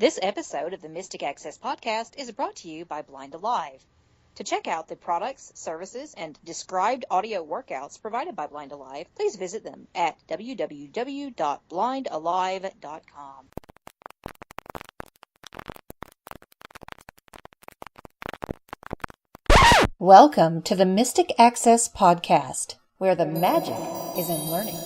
This episode of the Mystic Access podcast is brought to you by Blind Alive. To check out the products, services, and described audio workouts provided by Blind Alive, please visit them at www.blindalive.com. Welcome to the Mystic Access podcast, where the magic is in learning.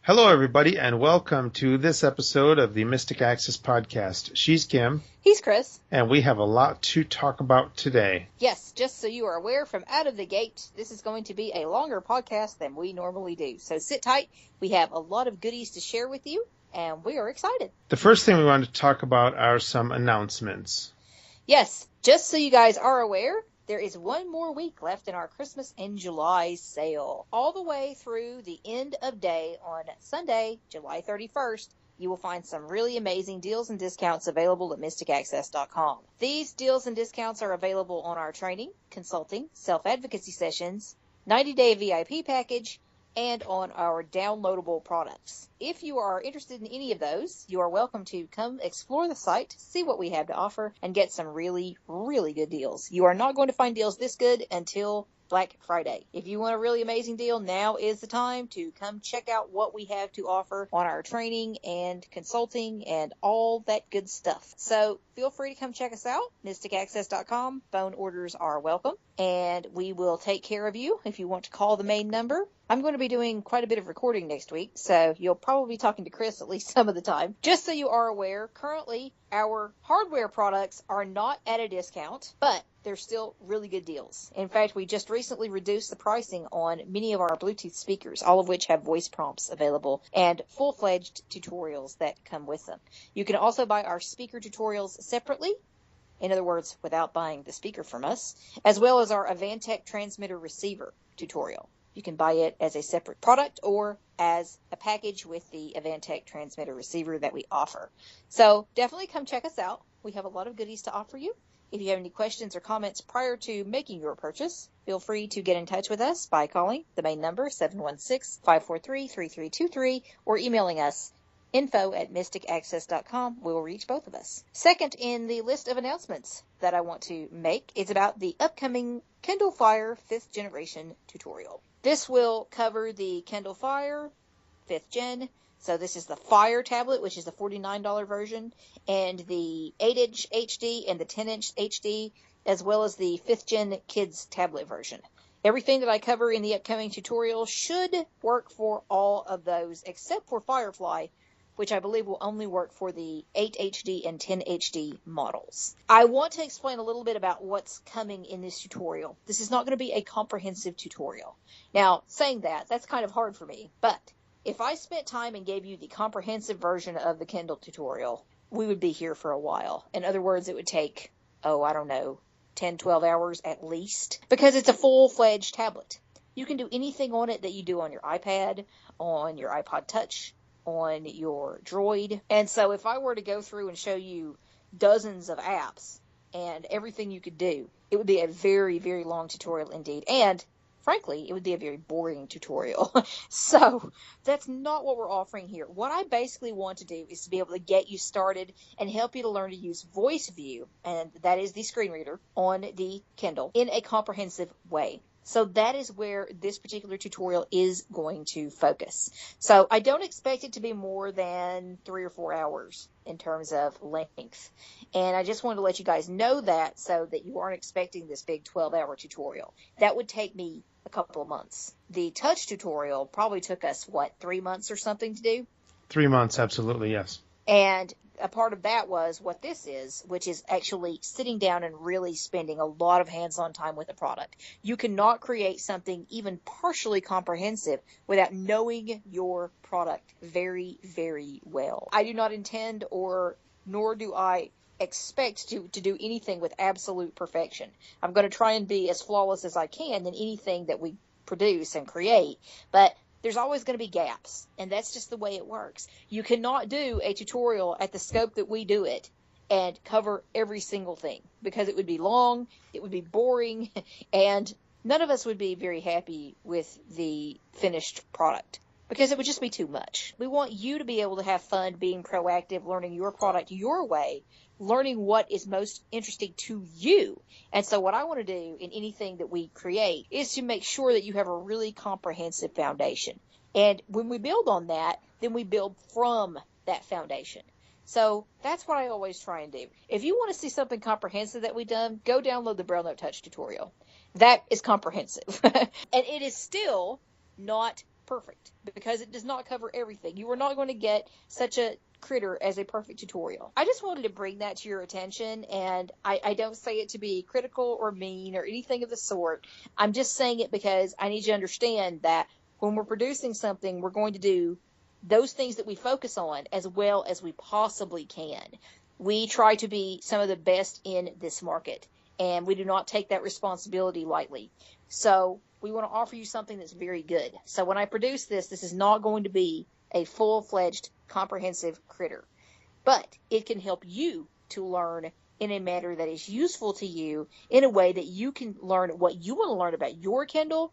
Hello, everybody, and welcome to this episode of the Mystic Access podcast. She's Kim. He's Chris. And we have a lot to talk about today. Yes, just so you are aware from out of the gate, this is going to be a longer podcast than we normally do. So sit tight. We have a lot of goodies to share with you, and we are excited. The first thing we want to talk about are some announcements. Yes, just so you guys are aware, there is one more week left in our Christmas in July sale. All the way through the end of day on Sunday, July 31st, you will find some really amazing deals and discounts available at mysticaccess.com. These deals and discounts are available on our training, consulting, self-advocacy sessions, 90-day VIP package, and on our downloadable products. If you are interested in any of those, you are welcome to come explore the site, see what we have to offer, and get some really, really good deals. You are not going to find deals this good until Black Friday. If you want a really amazing deal, now is the time to come check out what we have to offer on our training and consulting and all that good stuff. So feel free to come check us out, mysticaccess.com. Phone orders are welcome, and we will take care of you if you want to call the main number. I'm going to be doing quite a bit of recording next week, so you'll probably be talking to Chris at least some of the time. Just so you are aware, currently our hardware products are not at a discount, but they're still really good deals. In fact, we just recently reduced the pricing on many of our Bluetooth speakers, all of which have voice prompts available and full-fledged tutorials that come with them. You can also buy our speaker tutorials separately, in other words, without buying the speaker from us, as well as our Avantech transmitter receiver tutorial. You can buy it as a separate product or as a package with the Avantech transmitter receiver that we offer. So definitely come check us out. We have a lot of goodies to offer you. If you have any questions or comments prior to making your purchase, feel free to get in touch with us by calling the main number 716-543-3323 or emailing us info@mysticaccess.com. We will reach both of us. Second in the list of announcements that I want to make is about the upcoming Kindle Fire 5th generation tutorial. This will cover the Kindle Fire 5th gen. So this is the Fire tablet, which is the $49 version, and the 8-inch HD and the 10-inch HD, as well as the 5th gen kids tablet version. Everything that I cover in the upcoming tutorial should work for all of those, except for Firefly, which I believe will only work for the 8 HD and 10 HD models. I want to explain a little bit about what's coming in this tutorial. This is not going to be a comprehensive tutorial. Now, saying that, that's kind of hard for me, but if I spent time and gave you the comprehensive version of the Kindle tutorial, we would be here for a while. In other words, it would take, 10, 12 hours at least, because it's a full-fledged tablet. You can do anything on it that you do on your iPad, on your iPod Touch, on your Droid. And so if I were to go through and show you dozens of apps and everything you could do, it would be a very, very long tutorial indeed. And frankly, it would be a very boring tutorial. So that's not what we're offering here. What I basically want to do is to be able to get you started and help you to learn to use Voice View, and that is the screen reader, on the Kindle in a comprehensive way. So that is where this particular tutorial is going to focus. So I don't expect it to be more than 3 or 4 hours in terms of length. And I just wanted to let you guys know that so that you aren't expecting this big 12-hour tutorial. That would take me a couple of months. The touch tutorial probably took us, 3 months or something to do? 3 months, absolutely, yes. And a part of that was what this is, which is actually sitting down and really spending a lot of hands-on time with the product. You cannot create something even partially comprehensive without knowing your product very, very well. I do not intend nor do I expect to do anything with absolute perfection. I'm going to try and be as flawless as I can in anything that we produce and create, but there's always going to be gaps, and that's just the way it works. You cannot do a tutorial at the scope that we do it and cover every single thing, because it would be long, it would be boring, and none of us would be very happy with the finished product, because it would just be too much. We want you to be able to have fun being proactive, learning your product your way, learning what is most interesting to you. And so what I want to do in anything that we create is to make sure that you have a really comprehensive foundation. And when we build on that, then we build from that foundation. So that's what I always try and do. If you want to see something comprehensive that we've done, go download the Braille Note Touch tutorial. That is comprehensive. And it is still not perfect, because it does not cover everything. You are not going to get such a critter as a perfect tutorial. I just wanted to bring that to your attention, and I don't say it to be critical or mean or anything of the sort. I'm just saying it because I need you to understand that when we're producing something, we're going to do those things that we focus on as well as we possibly can. We try to be some of the best in this market, and we do not take that responsibility lightly. So we want to offer you something that's very good. So when I produce this, this is not going to be a full-fledged, comprehensive critter, but it can help you to learn in a manner that is useful to you, in a way that you can learn what you want to learn about your Kindle,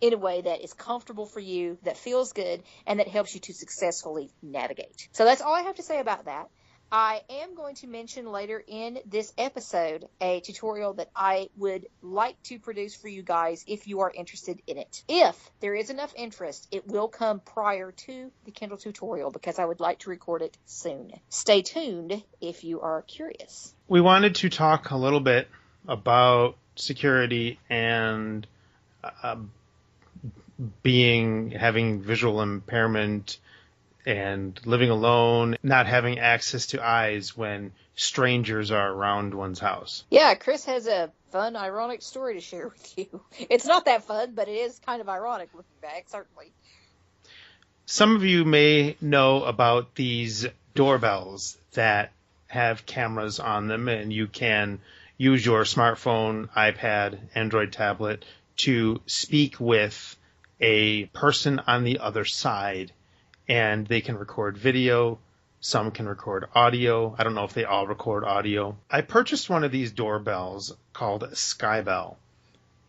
in a way that is comfortable for you, that feels good, and that helps you to successfully navigate. So that's all I have to say about that. I am going to mention later in this episode a tutorial that I would like to produce for you guys if you are interested in it. If there is enough interest, it will come prior to the Kindle tutorial, because I would like to record it soon. Stay tuned if you are curious. We wanted to talk a little bit about security and having visual impairment and living alone, not having access to eyes when strangers are around one's house. Yeah, Chris has a fun, ironic story to share with you. It's not that fun, but it is kind of ironic looking back, certainly. Some of you may know about these doorbells that have cameras on them, and you can use your smartphone, iPad, Android tablet to speak with a person on the other side. And they can record video. Some can record audio. I don't know if they all record audio. I purchased one of these doorbells called SkyBell.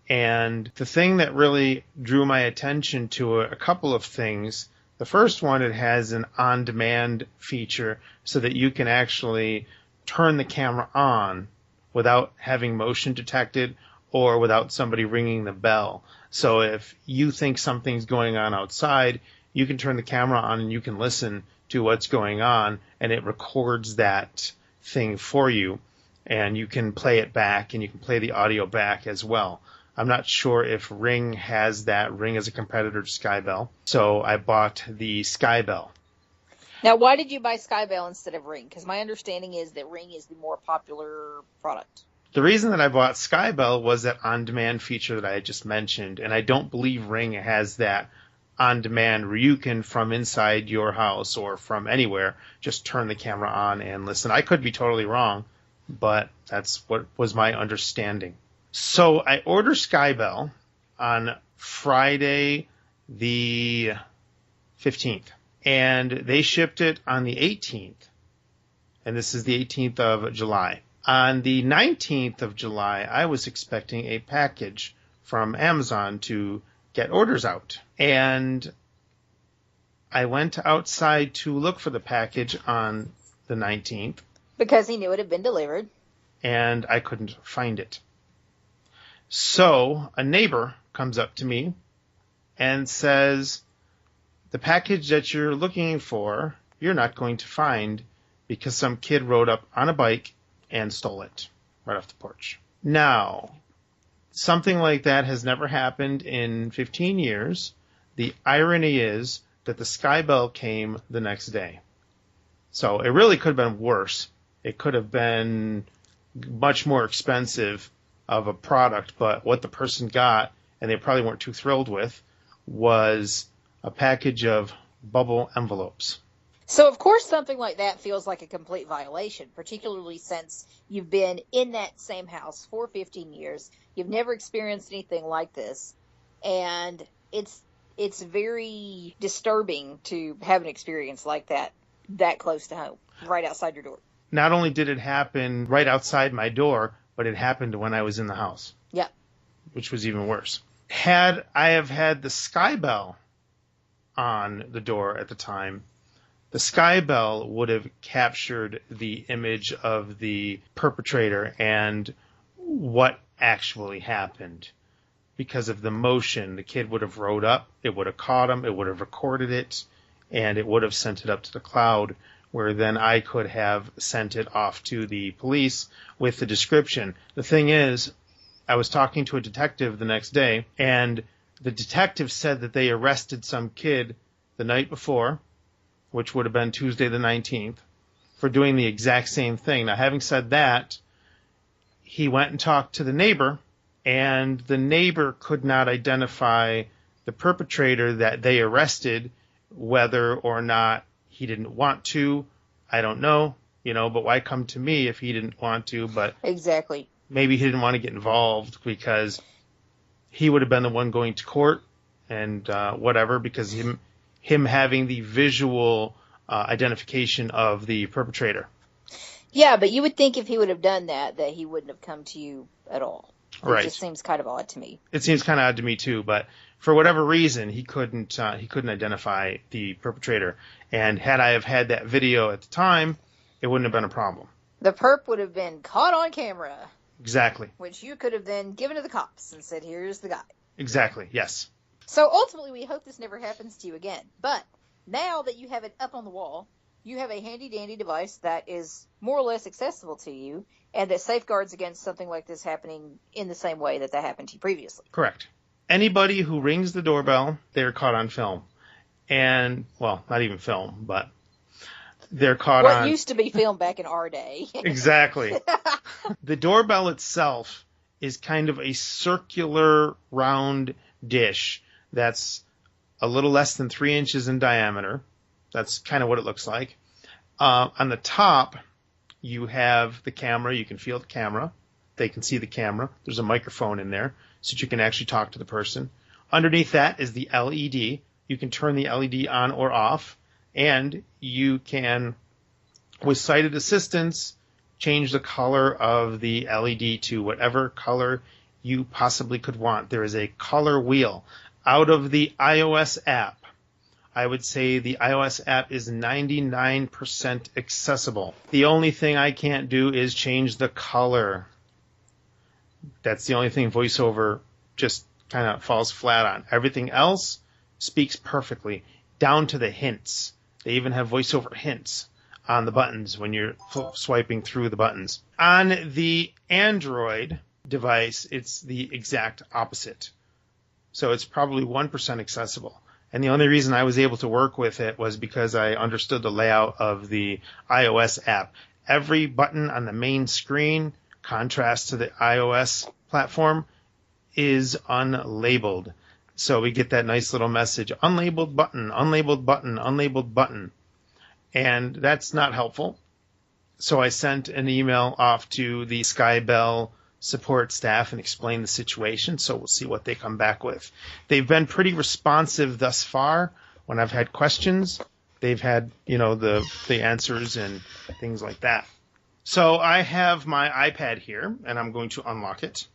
And the thing that really drew my attention to a couple of things. The first one, it has an on-demand feature so that you can actually turn the camera on without having motion detected or without somebody ringing the bell. So if you think something's going on outside, you can turn the camera on and you can listen to what's going on, and it records that thing for you, and you can play it back, and you can play the audio back as well. I'm not sure if Ring has that. Ring is a competitor to SkyBell, so I bought the SkyBell. Now, why did you buy SkyBell instead of Ring? Because my understanding is that Ring is the more popular product. The reason that I bought SkyBell was that on-demand feature that I had just mentioned, and I don't believe Ring has that on-demand where you can, from inside your house or from anywhere, just turn the camera on and listen. I could be totally wrong, but that's what was my understanding. So I ordered SkyBell on Friday the 15th, and they shipped it on the 18th, and this is the 18th of July. On the 19th of July, I was expecting a package from Amazon to get orders out. And I went outside to look for the package on the 19th. Because he knew it had been delivered. And I couldn't find it. So a neighbor comes up to me and says, the package that you're looking for, you're not going to find because some kid rode up on a bike and stole it right off the porch. Now, something like that has never happened in 15 years. The irony is that the SkyBell came the next day. So it really could have been worse. It could have been much more expensive of a product, but what the person got, and they probably weren't too thrilled with, was a package of bubble envelopes. So, of course, something like that feels like a complete violation, particularly since you've been in that same house for 15 years. You've never experienced anything like this, and it's very disturbing to have an experience like that close to home, right outside your door. not only did it happen right outside my door, but it happened when I was in the house. Yeah. Which was even worse. Had I have had the SkyBell on the door at the time, the SkyBell would have captured the image of the perpetrator and what actually happened. Because of the motion, the kid would have rode up, it would have caught him, it would have recorded it, and it would have sent it up to the cloud, where then I could have sent it off to the police with the description. The thing is, I was talking to a detective the next day, and the detective said that they arrested some kid the night before, which would have been Tuesday the 19th, for doing the exact same thing. Now, having said that, he went and talked to the neighbor, and the neighbor could not identify the perpetrator that they arrested, whether or not he didn't want to. I don't know, but why come to me if he didn't want to? But exactly. Maybe he didn't want to get involved because he would have been the one going to court and whatever, because him having the visual identification of the perpetrator. Yeah, but you would think if he would have done that he wouldn't have come to you at all. Right. It just seems kind of odd to me. It seems kind of odd to me too, but for whatever reason, he couldn't identify the perpetrator. And had I have had that video at the time, it wouldn't have been a problem. The perp would have been caught on camera. Exactly. Which you could have then given to the cops and said, here's the guy. Exactly, yes. So ultimately, we hope this never happens to you again. But now that you have it up on the wall, you have a handy-dandy device that is more or less accessible to you and that safeguards against something like this happening in the same way that happened to you previously. Correct. Anybody who rings the doorbell, they're caught on film. And, well, not even film, but they're caught on... What used to be filmed back in our day. Exactly. The doorbell itself is kind of a circular round dish that's a little less than 3 inches in diameter. That's kind of what it looks like. On the top, you have the camera. You can feel the camera. They can see the camera. There's a microphone in there so that you can actually talk to the person. Underneath that is the LED. You can turn the LED on or off, and you can, with sighted assistance, change the color of the LED to whatever color you possibly could want. There is a color wheel. Out of the iOS app, I would say the iOS app is 99% accessible. The only thing I can't do is change the color. That's the only thing VoiceOver just kind of falls flat on. Everything else speaks perfectly, down to the hints. They even have VoiceOver hints on the buttons when you're swiping through the buttons. On the Android device, it's the exact opposite. So it's probably 1% accessible. And the only reason I was able to work with it was because I understood the layout of the iOS app. Every button on the main screen, contrast to the iOS platform, is unlabeled. So we get that nice little message, unlabeled button, unlabeled button, unlabeled button. And that's not helpful. So I sent an email off to the SkyBell support staff and explain the situation, so we'll see what they come back with. They've been pretty responsive thus far. When I've had questions, they've had, the answers and things like that. So I have my iPad here, and I'm going to unlock it.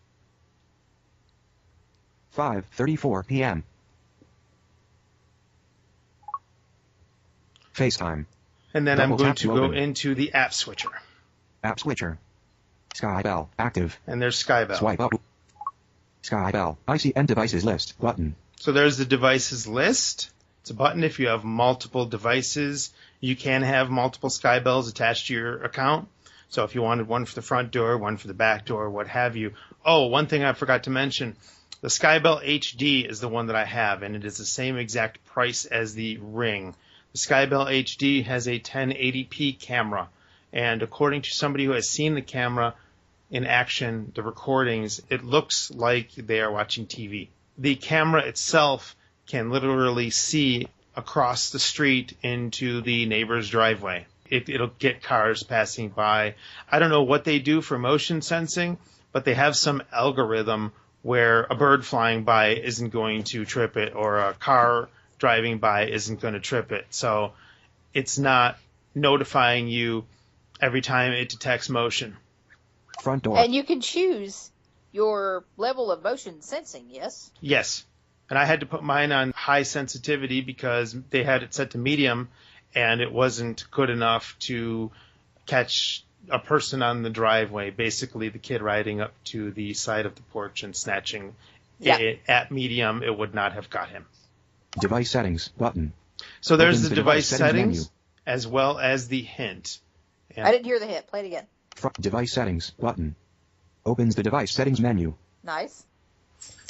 5:34 p.m. FaceTime. And then Double I'm going tap to to go open. into the app switcher. App switcher. SkyBell active. And there's SkyBell. Swipe up. SkyBell ICN devices list button. So there's the devices list. It's a button if you have multiple devices. You can have multiple SkyBells attached to your account. So if you wanted one for the front door, one for the back door, what have you. Oh, one thing I forgot to mention. The SkyBell HD is the one that I have, and it is the same exact price as the Ring. The SkyBell HD has a 1080p camera. And according to somebody who has seen the camera in action, the recordings, it looks like they are watching TV. The camera itself can literally see across the street into the neighbor's driveway. It'll get cars passing by. I don't know what they do for motion sensing, but they have some algorithm where a bird flying by isn't going to trip it, or a car driving by isn't going to trip it. So it's not notifying you every time it detects motion. Front door. And you can choose your level of motion sensing, yes? Yes. And I had to put mine on high sensitivity because they had it set to medium, and it wasn't good enough to catch a person on the driveway, basically the kid riding up to the side of the porch and snatching. Yeah. At medium, it would not have got him. Device settings button. So there's Opens the device settings menu. as well as the hint. And I didn't hear the hit. Play it again. Device settings button. Opens the device settings menu. Nice.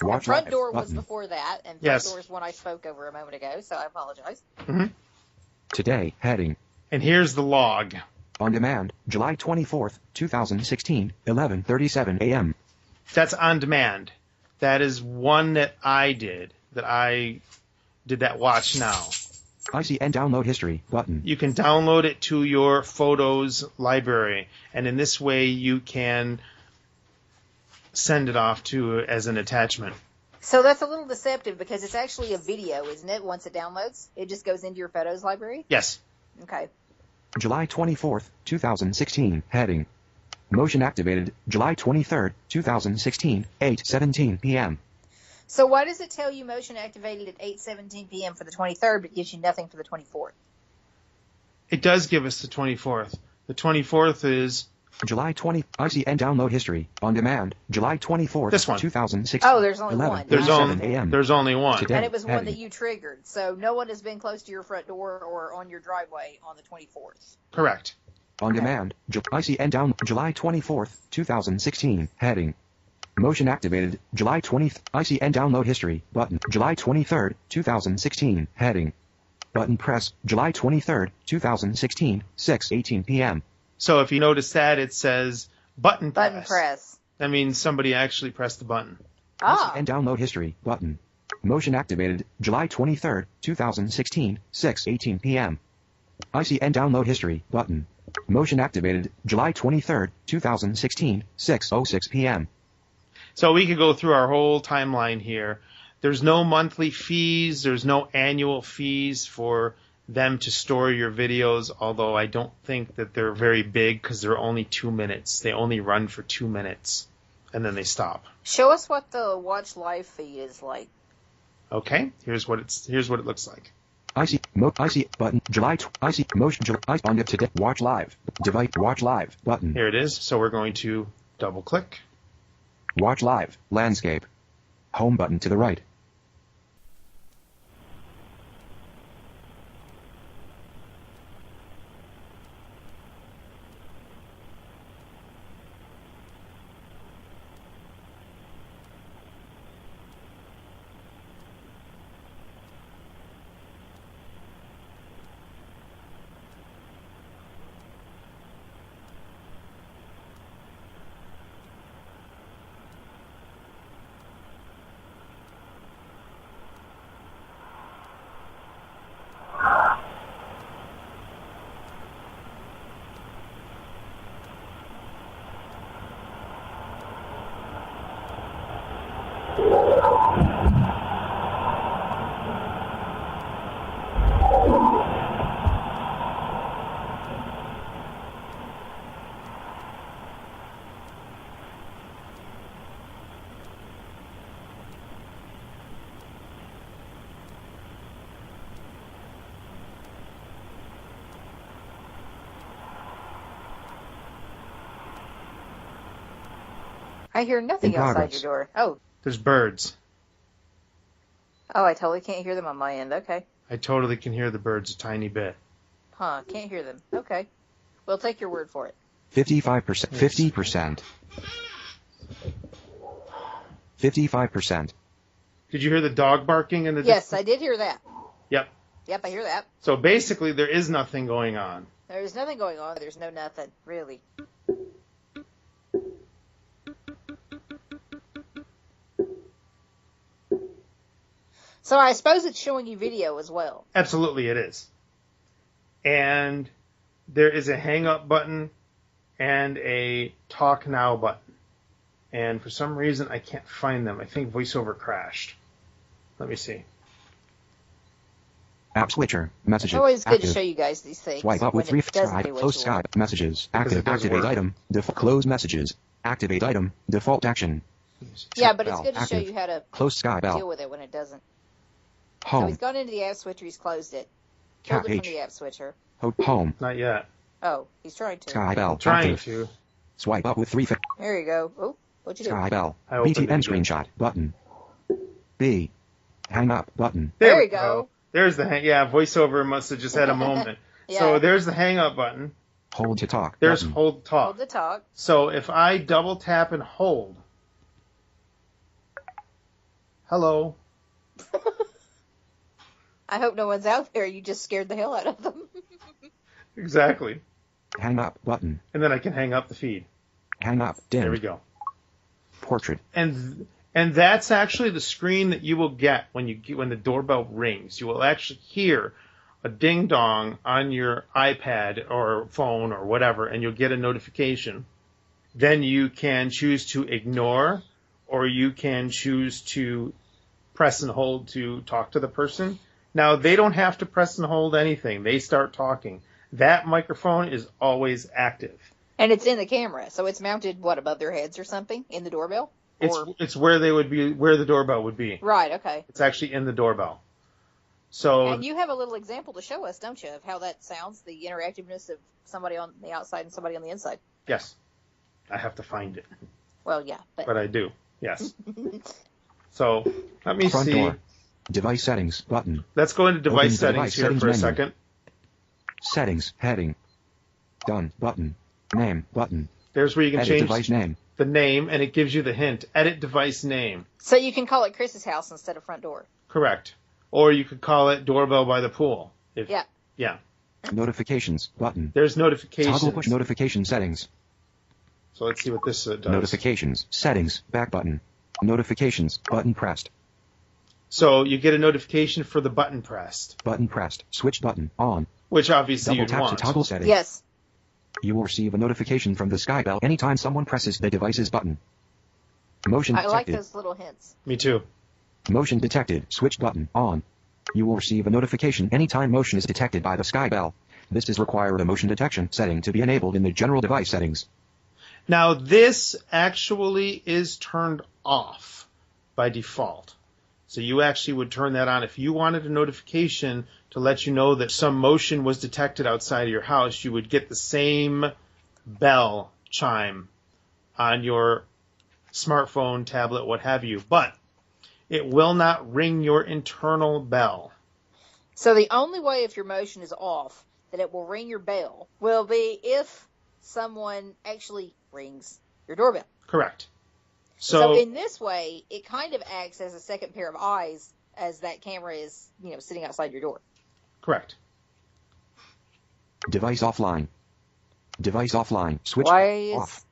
Watch Front live door was button. before that, and front Yes. door is one I spoke over a moment ago, so I apologize. Today heading. And here's the log. On demand, July 24th, 2016, 11:37 a.m. That's on demand. That is one that I did that watch now. ICN download history button. You can download it to your photos library, and in this way you can send it off to as an attachment. So that's a little deceptive because it's actually a video, isn't it? Once it downloads, it just goes into your photos library? Yes. Okay. July 24th, 2016, heading. Motion activated, July 23rd, 2016, 8:17 p.m. So why does it tell you motion activated at 8:17 p.m. for the 23rd, but gives you nothing for the 24th? It does give us the 24th. The 24th is July 20, ICN download history, on demand, July 24th, This one. 2016. Oh, there's only one. there's 11:37 only a.m. there's only one. Today. And it was one heading. that you triggered. So no one has been close to your front door or on your driveway on the 24th. Correct. On demand, ICN down, July 24th, 2016, heading. Motion activated, July 20th, ICN download history, button, July 23rd, 2016, heading. Button press, July 23rd, 2016, 6:18 p.m. So if you notice that, it says button press. Button press. That means somebody actually pressed the button. Ah. ICN download history, button. Motion activated, July 23rd, 2016, 6:18 p.m. ICN download history, button. Motion activated, July 23rd, 2016, 6:06 p.m. So we could go through our whole timeline here. There's no monthly fees. There's no annual fees for them to store your videos, although I don't think that they're very big because they're only 2 minutes. They only run for 2 minutes, and then they stop. Show us what the watch live feed is like. Okay, here's what it looks like. IC button, July, IC motion, July, on it today, watch live, device, watch live, button, Here it is. So we're going to double click. watch live, landscape, home button to the right. I hear nothing In outside progress. your door. Oh. There's birds. Oh, I totally can't hear them on my end. Okay. I totally can hear the birds a tiny bit. Huh, can't hear them. Okay. We'll take your word for it. 55%, 50%, 55%, Did you hear the dog barking in the Yes, distance? I did hear that. Yep. Yep, I hear that. So basically, there is nothing going on. There's nothing going on. There's no nothing, really. So I suppose it's showing you video as well. Absolutely, it is. And there is a hang up button and a talk now button. And for some reason, I can't find them. I think VoiceOver crashed. Let me see. App switcher. Messages. Always good Active. to show you guys these things. Swipe up with when 3 it doesn't Skype. do what Close you want. Skype. Messages. Because it Active. does Activate work. item. Close messages. Activate item. Default action. Yeah, but it's SkyBell. good to show Active. you how to Close deal SkyBell. with it when it doesn't. So Home. he's gone into the app switcher, he's closed it. Cat Pulled it from H. the app switcher. Home. Not yet. Oh, he's trying to. SkyBell. Trying Active. to. Swipe up with 3 There you go. Oh, what'd you do? SkyBell. I opened it BTN again. screenshot. Button. B. Hang up. Button. There we you go. There's the yeah. VoiceOver must have just had a moment. Yeah. So there's the hang up button. Hold to talk. There's Button. hold talk. Hold the talk. So if I double tap and hold, hello. I hope no one's out there. You just scared the hell out of them. Exactly. Hang up. Button. And then I can hang up the feed. Hang up. Dim. There we go. Portrait. And that's actually the screen that you will get when the doorbell rings. You will actually hear a ding dong on your iPad or phone or whatever, and you'll get a notification. Then you can choose to ignore, or you can choose to press and hold to talk to the person. Now, they don't have to press and hold anything. They start talking. That microphone is always active. And it's in the camera, so it's mounted, above their heads or something? In the doorbell? It's where they would be, where the doorbell would be. Right, okay. It's actually in the doorbell. So And you have a little example to show us, don't you, of how that sounds, the interactiveness of somebody on the outside and somebody on the inside? yes, I have to find it, Well, yeah, but I do. Yes. So let me Front see. door. Device settings. Button. Let's go into device Open the settings device here settings for a menu. second. Settings. Heading. Done. Button. Name. Button. There's where you can Edit change device name. the name, and it gives you the hint. Edit device name. So you can call it Chris's house instead of front door. Correct. Or you could call it doorbell by the pool. Yeah. Yeah. Notifications. Button. There's notifications. Toggle push notification settings. So let's see what this does. Notifications. Settings. Back button. Notifications. Button pressed. So you get a notification for the button pressed, Button pressed. Switch button. On. which obviously Double you'd tap want. to toggle settings. Yes. You will receive a notification from the SkyBell anytime someone presses the device's button. Motion I like detected. those little hints. Me too. Motion detected. Switch button. On. You will receive a notification anytime motion is detected by the SkyBell. This does require a motion detection setting to be enabled in the general device settings. Now this actually is turned off by default. So you actually would turn that on. If you wanted a notification to let you know that some motion was detected outside of your house, you would get the same bell chime on your smartphone, tablet, what have you. But it will not ring your internal bell. So the only way if your motion is off that it will ring your bell will be if someone actually rings your doorbell. Correct. So in this way, it kind of acts as a second pair of eyes as that camera is, sitting outside your door. Correct. Device offline. Device offline. Switch Why is off.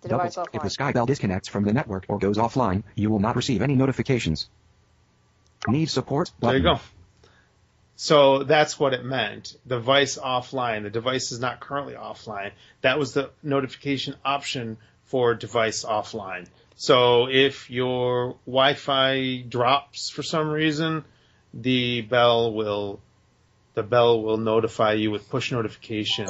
the Double device tap. If the offline? SkyBell disconnects from the network or goes offline, you will not receive any notifications. Need support? There you Button. go. So that's what it meant. Device offline. The device is not currently offline. That was the notification option for device offline. So if your Wi-Fi drops for some reason, the bell will notify you with push notification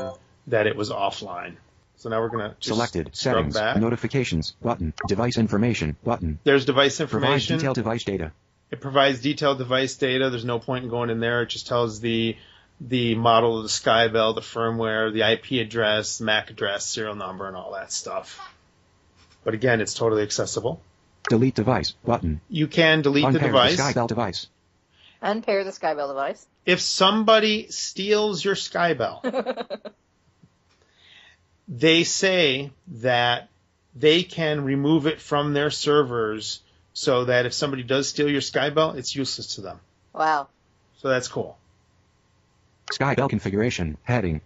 that it was offline. So now we're going to Selected. scrub Settings. back. Notifications. Button. Device information. Button. There's device Provide information. detailed device data. It provides detailed device data. There's no point in going in there. It just tells the model of the SkyBell, the firmware, the IP address, MAC address, serial number, and all that stuff. But again, it's totally accessible. Delete device. Button. You can delete the Unpair device. the SkyBell device. Unpair the SkyBell device. If somebody steals your SkyBell, they say that they can remove it from their servers so that if somebody does steal your SkyBell, it's useless to them. Wow. So that's cool. SkyBell configuration. Heading.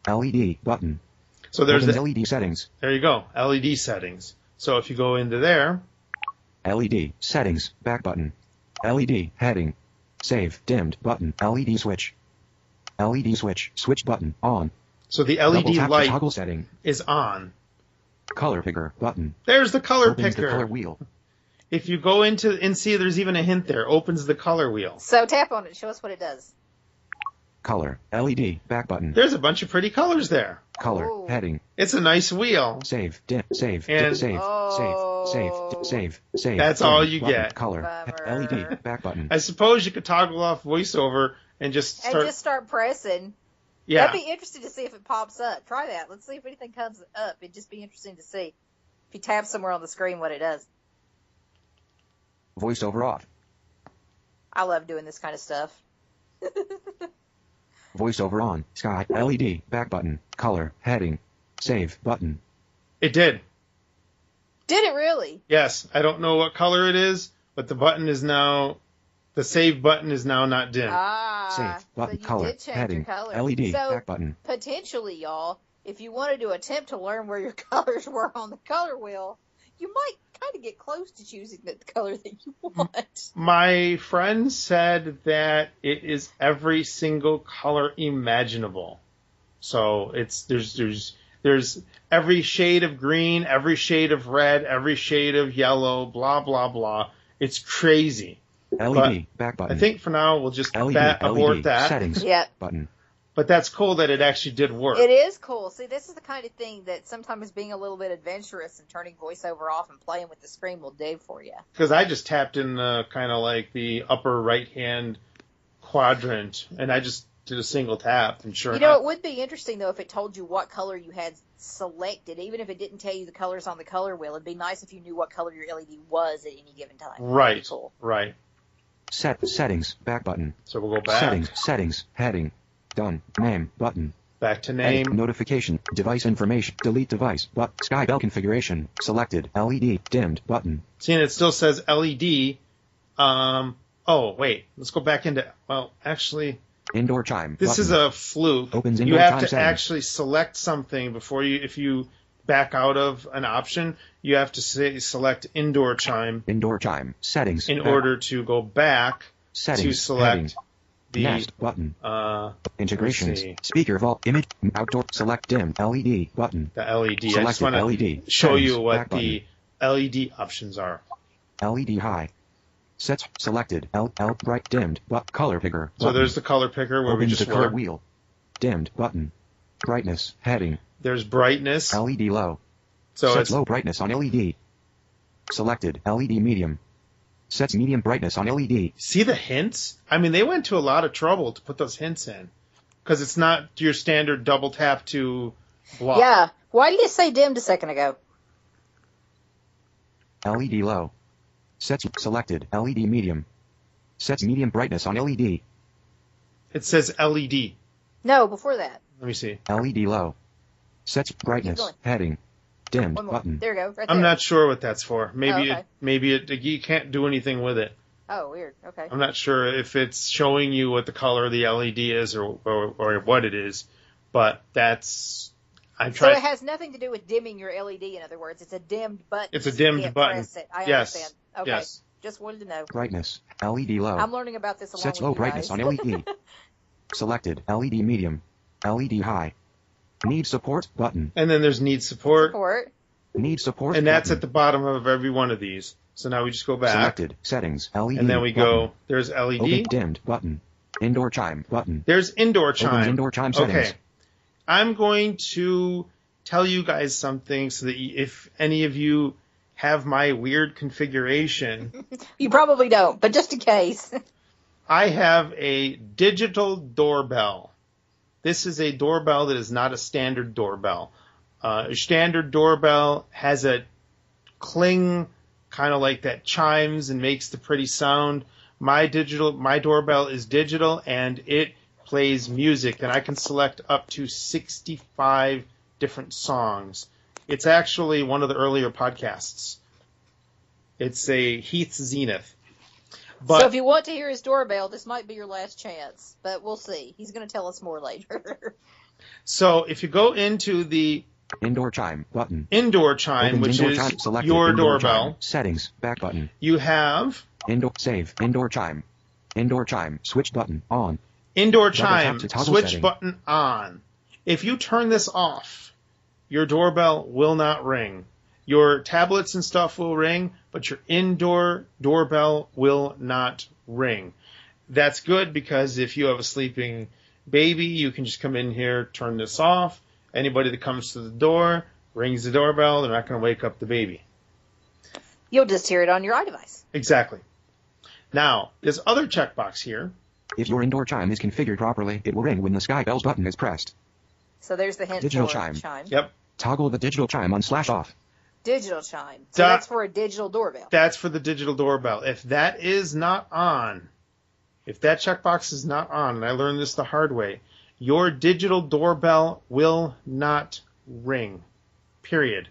LED. Button. So there's Opens the, LED settings. there you go, LED settings. So if you go into there, LED. Settings. Back button. LED. Heading. Save. Dimmed. Button. LED switch. LED switch. Switch button. On. so the Double LED tap to light toggle setting. is on. Color picker. Button. There's the color Opens the picker. color wheel. If you go into and see, there's even a hint there. Opens the color wheel. So tap on it. Show us what it does. Color. LED. Back button. There's a bunch of pretty colors there. Color. Ooh. Heading. It's a nice wheel. Save. Dim. Save. And- Save. Oh. Save. That's Dim. all you Button. get. Color. Bummer. LED. Back button. I suppose you could toggle off voiceover and just start. And just start pressing. Yeah. That'd be interesting to see if it pops up. Try that. Let's see if anything comes up. It'd just be interesting to see if you tap somewhere on the screen what it does. Voiceover off. I love doing this kind of stuff. Voiceover on. Sky. LED. Back button. Color. Heading. Save. Button. It did. Did it really? Yes. I don't know what color it is, but the button is now. The save button is now not dim. Save. Button. So you Color. did change Heading. your color. LED. So Back button. potentially, y'all, if you wanted to attempt to learn where your colors were on the color wheel, you might kind of get close to choosing the color that you want. My friend said that it is every single color imaginable. So there's every shade of green, every shade of red, every shade of yellow, blah blah blah. It's crazy. LED. Back button. I think for now we'll just LED. abort that. Settings. Yeah. Button. But that's cool that it actually did work. It is cool. See, this is the kind of thing that sometimes being a little bit adventurous and turning voiceover off and playing with the screen will do for you. Because I just tapped in kind of like the upper right hand quadrant, and I just did a single tap, and sure You know, enough, it would be interesting, though, if it told you what color you had selected, even if it didn't tell you the colors on the color wheel. It'd be nice if you knew what color your LED was at any given time. right, That'd be cool. right. Settings. Back button. So we'll go back. Settings. Heading. Done. Name. Button. Back to Edit. name. Notification. Device information. Delete device. SkyBell configuration. Selected. LED. Dimmed. Button. See, and it still says LED. Oh, wait. Let's go back into. Well, actually, Indoor chime. this button. is a fluke. Opens You indoor have chime to settings. actually select something before you. If you back out of an option, you have to select indoor chime Indoor chime. Settings. in Back. order to go back Settings. to select Heading. the. Next. Button. Integrations. see. Speaker vault. Image. Outdoor. Select dim. LED. Button. The LED. I just Selected want to LED. show Settings. you what Back button. the LED options are. LED high. Sets selected. L bright dimmed. Color picker. So there's the color picker where we Opens just the color were. wheel. Dimmed button. Brightness heading. There's brightness. LED low. So Sets it's low brightness on LED. Selected. LED medium. Sets medium brightness on LED. see the hints? I mean, they went to a lot of trouble to put those hints in because it's not your standard double tap to block. Yeah. Why did it say dimmed a second ago? LED low. Sets selected. LED medium. Sets medium brightness on LED. It says LED. No, before that. Let me see. LED low. Sets brightness going. heading. Dimmed One more. button. There you go. Right there. I'm not sure what that's for. Maybe okay. you can't do anything with it. Oh, weird. Okay. I'm not sure if it's showing you what the color of the LED is or what it is, but that's. I'm So trying. it has nothing to do with dimming your LED, in other words. It's a dimmed button. It's a so you dimmed can't button. Press it. I Yes. understand. Okay. Yes. Just wanted to know. Brightness. LED low. I'm learning about this along Sets with low you brightness guys. on LED. Selected. LED medium. LED high. Need support button. And then there's need support, Support. Need support and that's button. at the bottom of every one of these. So now we just go back, Selected. Settings. LED. and then we button. go. There's LED. Open dimmed button. Indoor chime button. There's indoor Opens chime. indoor chime settings. Okay. I'm going to tell you guys something so that if any of you have my weird configuration, You probably don't, but just in case. I have a digital doorbell. This is a doorbell that is not a standard doorbell. A standard doorbell has a cling kind of like that chimes and makes the pretty sound. My doorbell is digital and it plays music, and I can select up to 65 different songs. It's actually one of the earlier podcasts. It's a Heath's Zenith. But So if you want to hear his doorbell, this might be your last chance, but we'll see. He's going to tell us more later. so if you go into the Indoor chime button. indoor chime, Opens which indoor is chime. Selected. your Indoor doorbell, chime. Settings. Back button. you have Indoor save. Indoor chime. Indoor chime. Switch button on. indoor Double tap chime, to toggle switch setting. button on. If you turn this off, your doorbell will not ring. Your tablets and stuff will ring, but your indoor doorbell will not ring. That's good because if you have a sleeping baby, you can just come in here, turn this off. Anybody that comes to the door, rings the doorbell, they're not going to wake up the baby. You'll just hear it on your iDevice. Exactly. Now, this other checkbox here. If your indoor chime is configured properly, it will ring when the SkyBell button is pressed. So there's the hint Digital for chime. Yep. Toggle the digital chime on/off. Digital chime. So that's for a digital doorbell. That's for the digital doorbell. If that is not on, if that checkbox is not on, and I learned this the hard way, your digital doorbell will not ring. Period.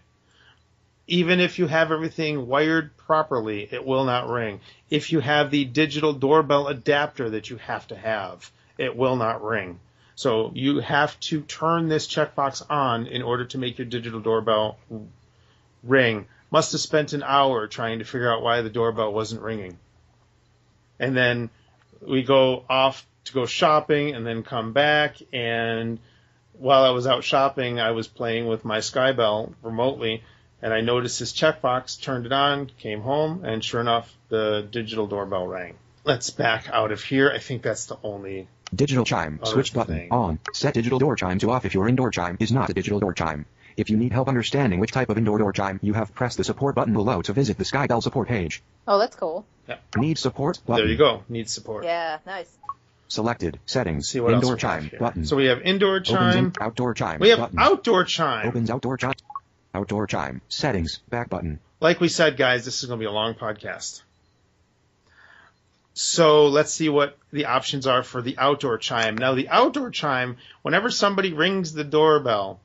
Even if you have everything wired properly, it will not ring. If you have the digital doorbell adapter that you have to have, it will not ring. So you have to turn this checkbox on in order to make your digital doorbell ring. Must have spent an hour trying to figure out why the doorbell wasn't ringing. And then we go off to go shopping and then come back. And while I was out shopping, I was playing with my SkyBell remotely. And I noticed this checkbox, turned it on, came home, and sure enough, the digital doorbell rang. Let's back out of here. I think that's the only digital chime. Switch button thing. On. Set digital door chime to off if your indoor chime is not a digital door chime. If you need help understanding which type of indoor door chime you have, press the support button below to visit the SkyBell support page. Oh, that's cool. Yep. Need support button. There you go. Need support. Yeah, nice. Selected. Settings. See what indoor else we have chime here. button. So we have indoor chime. Outdoor chime. We have button. outdoor chime. Opens outdoor chime. Outdoor chime. Settings. Back button. Like we said, guys, this is going to be a long podcast. So let's see what the options are for the outdoor chime. Now, the outdoor chime, whenever somebody rings the doorbell,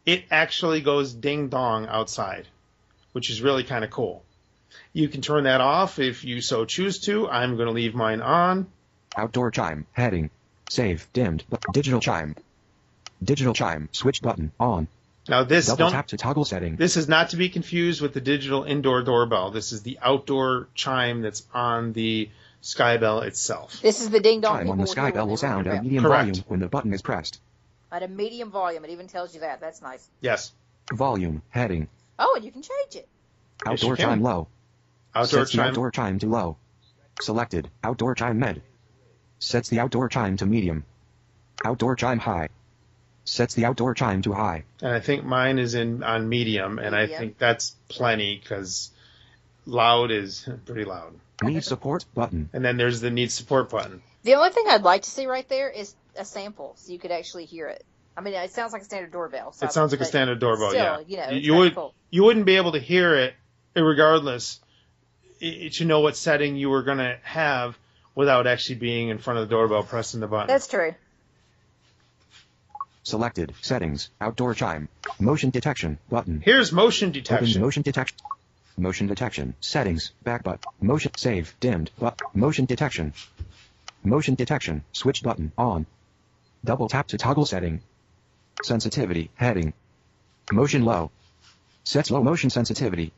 it actually goes ding-dong outside, which is really kind of cool. You can turn that off if you so choose to. I'm going to leave mine on. Outdoor chime. Heading. Save. Dimmed. Digital chime. Digital chime. Switch button. On. Now this Double tap to toggle setting. This is not to be confused with the digital indoor doorbell. This is the outdoor chime that's on the SkyBell itself. This is the ding-dong. Chime on the SkyBell will sound at a medium Correct. volume when the button is pressed. At a medium volume. It even tells you that. That's nice. Yes. Volume. Heading. Oh, and you can change it. Outdoor you can. chime low. Outdoor Sets the chime. outdoor chime to low. Selected. Outdoor chime med. Sets the outdoor chime to medium. Outdoor chime high. Sets the outdoor chime to high. And I think mine is on medium, and I think that's plenty because loud is pretty loud. Need support button. And then there's the need support button. The only thing I'd like to see right there is a sample, so you could actually hear it. I mean, it sounds like a standard doorbell. So It sounds like a standard doorbell, still, yeah. You know, You wouldn't be able to hear it regardless to know what setting you were going to have without actually being in front of the doorbell pressing the button. That's true. Selected. Settings. Outdoor chime. Motion detection button. Here's motion Opens detection. motion detection. Motion detection. Settings. Back button. Motion. Save. Dimmed. Motion detection. Motion detection. Switch button. On. Double tap to toggle setting. Sensitivity. Heading. Motion low. Sets low motion sensitivity.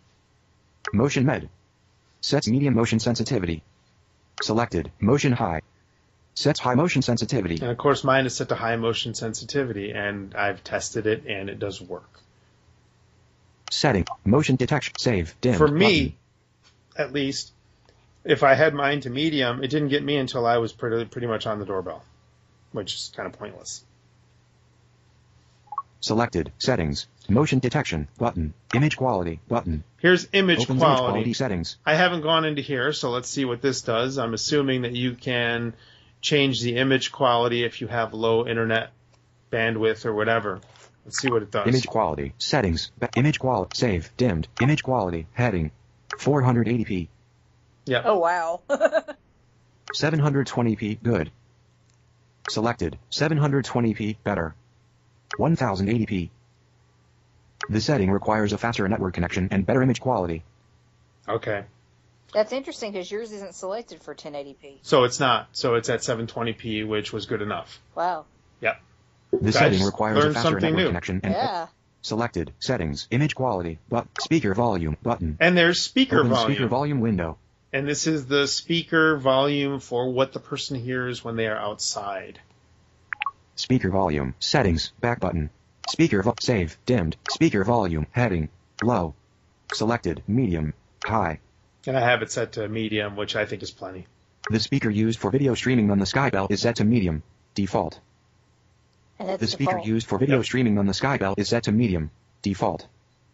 Motion med. Sets medium motion sensitivity. Selected. Motion high. Sets high motion sensitivity. And of course mine is set to high motion sensitivity, and I've tested it and it does work. Setting. Motion detection. Save. Dim. For me, at least, if I had mine to medium, it didn't get me until I was pretty much on the doorbell, which is kind of pointless. Selected. Settings. Motion detection. Button. Image quality. Button. Here's image Opens quality. image quality settings. I haven't gone into here, so let's see what this does. I'm assuming that you can change the image quality if you have low internet bandwidth or whatever. Let's see what it does. Image quality. Settings. Image quality. Save. Dimmed. Image quality. Heading. 480p. Yep. Oh, wow. 720p. Good. Selected. 720p. Better. 1080p. The setting requires a faster network connection and better image quality. Okay. That's interesting because yours isn't selected for 1080p. So it's not. So it's at 720p, which was good enough. Wow. Yep. The Guys, setting requires a learned faster something network new. connection and Yeah. selected. Settings. Image quality. Speaker volume. Button. And there's speaker Open volume. speaker volume window. And this is the speaker volume for what the person hears when they are outside. Speaker volume. Settings. Back button. Save. Dimmed. Speaker volume. Heading. Low. Selected. Medium. High. And I have it set to medium, which I think is plenty. The speaker used for video streaming on the SkyBell is set to medium. Default. And that's The speaker default. used for video streaming on the SkyBell is set to medium. Default.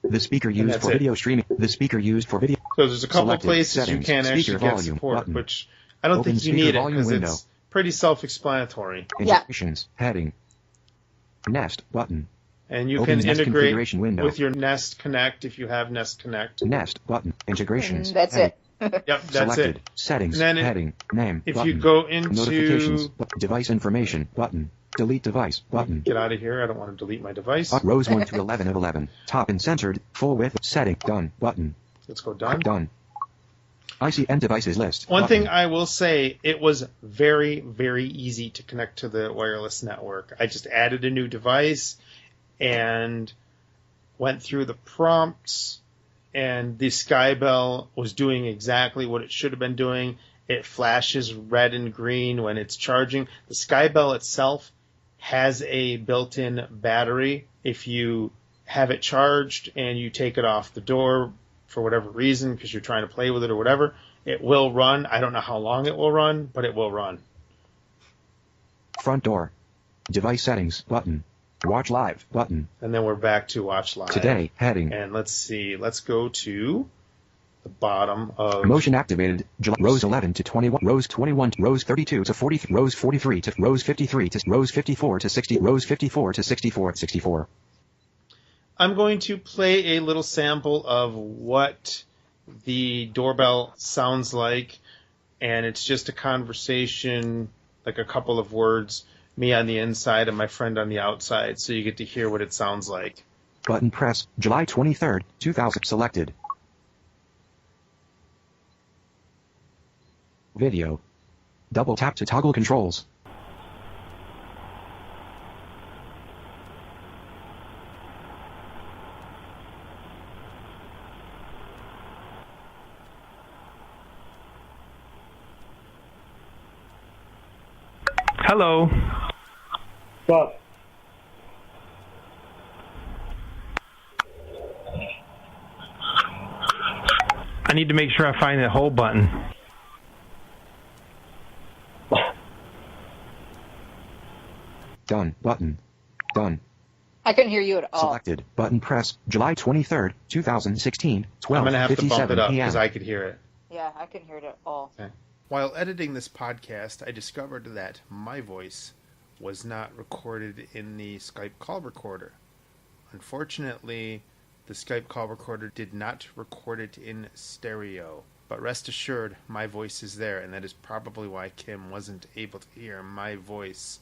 The speaker used for video streaming. The speaker used for video. So there's a couple Selected. places Settings. you can actually Speaker get volume support, button. which I don't Open think you speaker need it volume because window. it's pretty self-explanatory. Yeah. Integrations. Heading. Nest button. And you Open can Nest integrate configuration window. with your Nest Connect if you have Nest Connect. Nest button. Integrations. That's Heading. it. Yep, that's Selected. it. Settings. And then Heading. Name. If button. you go into Notifications. Device information. Button. Delete device. Button. get out of here, I don't want to delete my device. Rows 1 to 11 of 11. Top and centered. Full width. Setting. Done. Button. Let's go done. Done. ICN devices list. One button. thing I will say, it was very, very easy to connect to the wireless network. I just added a new device and went through the prompts, and the SkyBell was doing exactly what it should have been doing. It flashes red and green when it's charging. The SkyBell itself has a built-in battery. If you have it charged and you take it off the door for whatever reason, because you're trying to play with it or whatever, it will run. I don't know how long it will run, but it will run. Front door. Device settings. Button. Watch live. Button. And then we're back to watch live. Today. Heading. And let's see. Let's go to the bottom of... Motion activated. Rows 11 to 21. Rows 21. Rows 32 to 40. Rows 43 to rows 53 to rows 54 to 60. Rows 54 to 64. 64. I'm going to play a little sample of what the doorbell sounds like, and it's just a conversation, like a couple of words, me on the inside and my friend on the outside, so you get to hear what it sounds like. Button press. July 23rd, 2000. Selected. Video. Double tap to toggle controls. Hello. What? I need to make sure I find that hold button. Done. Button. Done. I couldn't hear you at all. Selected. Button press. July 23rd, 2016. I'm going to have to bump it 12:57 up p.m. because I could hear it. Yeah, I couldn't hear it at all. Okay. While editing this podcast, I discovered that my voice was not recorded in the Skype call recorder. Unfortunately, the Skype call recorder did not record it in stereo. But rest assured, my voice is there, and that is probably why Kim wasn't able to hear my voice.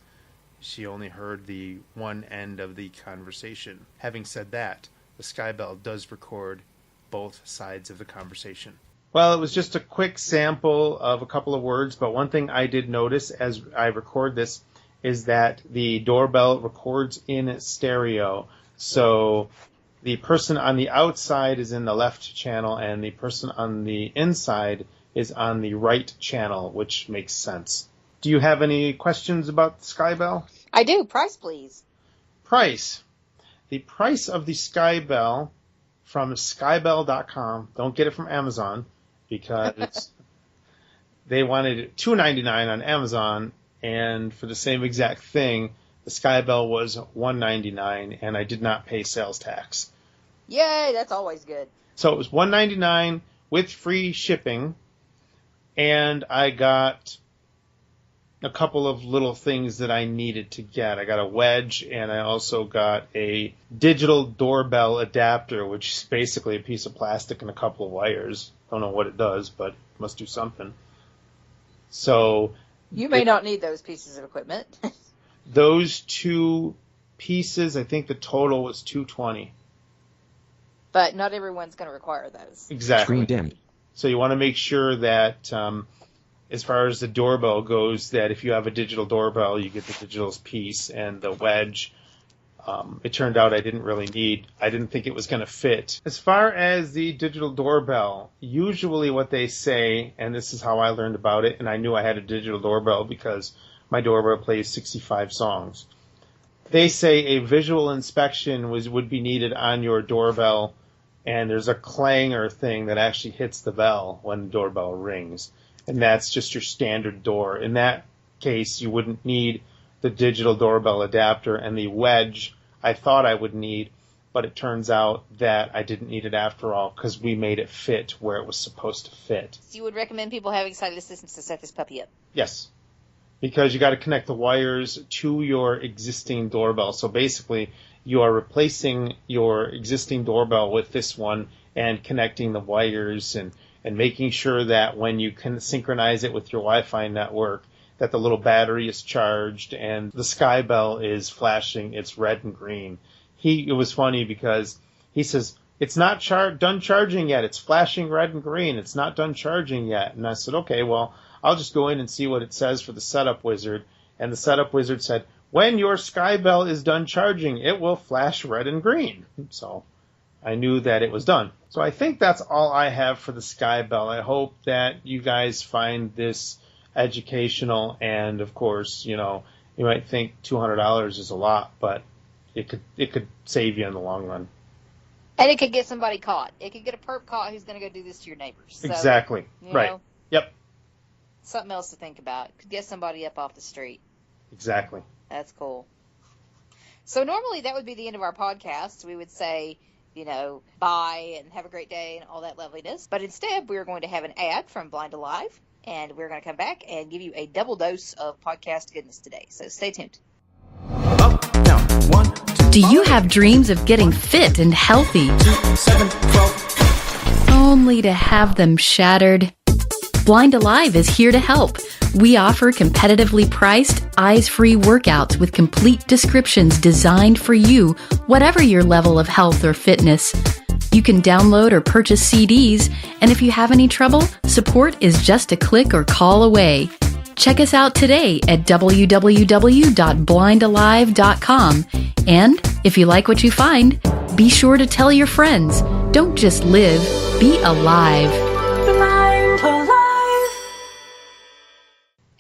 She only heard the one end of the conversation. Having said that, the SkyBell does record both sides of the conversation. Well, it was just a quick sample of a couple of words, but one thing I did notice as I record this is that the doorbell records in stereo. So the person on the outside is in the left channel, and the person on the inside is on the right channel, which makes sense. Do you have any questions about the SkyBell? I do. Price, please. Price. The price of the SkyBell from skybell.com, don't get it from Amazon, because they wanted $2.99 on Amazon, and for the same exact thing, the SkyBell was $1.99, and I did not pay sales tax. Yay, that's always good. So it was $1.99 with free shipping, and I got a couple of little things that I needed to get. I got a wedge, and I also got a digital doorbell adapter, which is basically a piece of plastic and a couple of wires. Don't know what it does, but it must do something. So You may not need those pieces of equipment. those two pieces, I think the total was $220. But not everyone's going to require those. Exactly. Screen dimmed. So you want to make sure that as far as the doorbell goes, that if you have a digital doorbell, you get the digital piece, and the wedge, it turned out I didn't think it was going to fit. As far as the digital doorbell, usually what they say, and this is how I learned about it, and I knew I had a digital doorbell because my doorbell plays 65 songs. They say a visual inspection would be needed on your doorbell, and there's a clanger thing that actually hits the bell when the doorbell rings. And that's just your standard door. In that case, you wouldn't need the digital doorbell adapter and the wedge I thought I would need, but it turns out that I didn't need it after all because we made it fit where it was supposed to fit. So you would recommend people having sighted assistants to set this puppy up? Yes, because you got to connect the wires to your existing doorbell. So basically, you are replacing your existing doorbell with this one and connecting the wires and making sure that when you can synchronize it with your Wi-Fi network, that the little battery is charged and the SkyBell is flashing its red and green. It was funny because he says, it's not done charging yet. It's flashing red and green. It's not done charging yet. And I said, okay, well, I'll just go in and see what it says for the setup wizard. And the setup wizard said, when your SkyBell is done charging, it will flash red and green. So I knew that it was done. So I think that's all I have for the SkyBell. I hope that you guys find this educational, and of course, you might think $200 is a lot, but it could save you in the long run. And it could get somebody caught. It could get a perp caught who's going to go do this to your neighbors. So, exactly. Right. Yep. Something else to think about. Could get somebody up off the street. Exactly. That's cool. So normally that would be the end of our podcast. We would say, bye and have a great day and all that loveliness. But instead, we're going to have an ad from Blind Alive, and we're going to come back and give you a double dose of podcast goodness today. So stay tuned. Up, down, 1, 2. Do you have dreams of getting fit and healthy, 2, 7, 12. only to have them shattered? Blind Alive is here to help. We offer competitively priced, eyes-free workouts with complete descriptions designed for you, whatever your level of health or fitness. You can download or purchase CDs, and if you have any trouble, support is just a click or call away. Check us out today at www.blindalive.com. And if you like what you find, be sure to tell your friends. Don't just live, be alive. Blind Alive.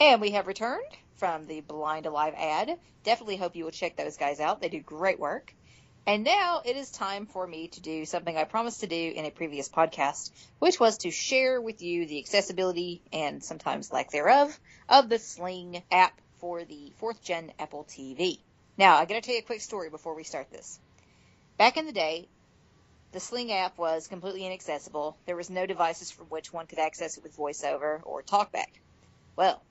And we have returned from the Blind Alive ad. Definitely hope you will check those guys out. They do great work. And now it is time for me to do something I promised to do in a previous podcast, which was to share with you the accessibility and sometimes lack thereof of the Sling app for the 4th Gen Apple TV. Now, I got to tell you a quick story before we start this. Back in the day, the Sling app was completely inaccessible. There was no devices from which one could access it with VoiceOver or TalkBack. Well,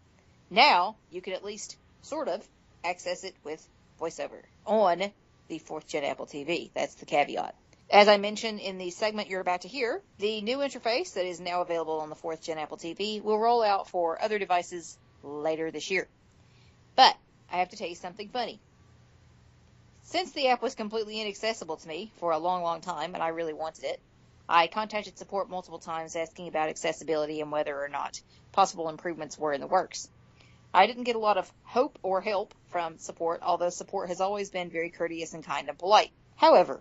now you can at least sort of access it with VoiceOver on the 4th Gen Apple TV. That's the caveat. As I mentioned in the segment you're about to hear, the new interface that is now available on the 4th Gen Apple TV will roll out for other devices later this year. But I have to tell you something funny. Since the app was completely inaccessible to me for a long, long time, and I really wanted it, I contacted support multiple times asking about accessibility and whether or not possible improvements were in the works. I didn't get a lot of hope or help from support, although support has always been very courteous and kind and polite. However,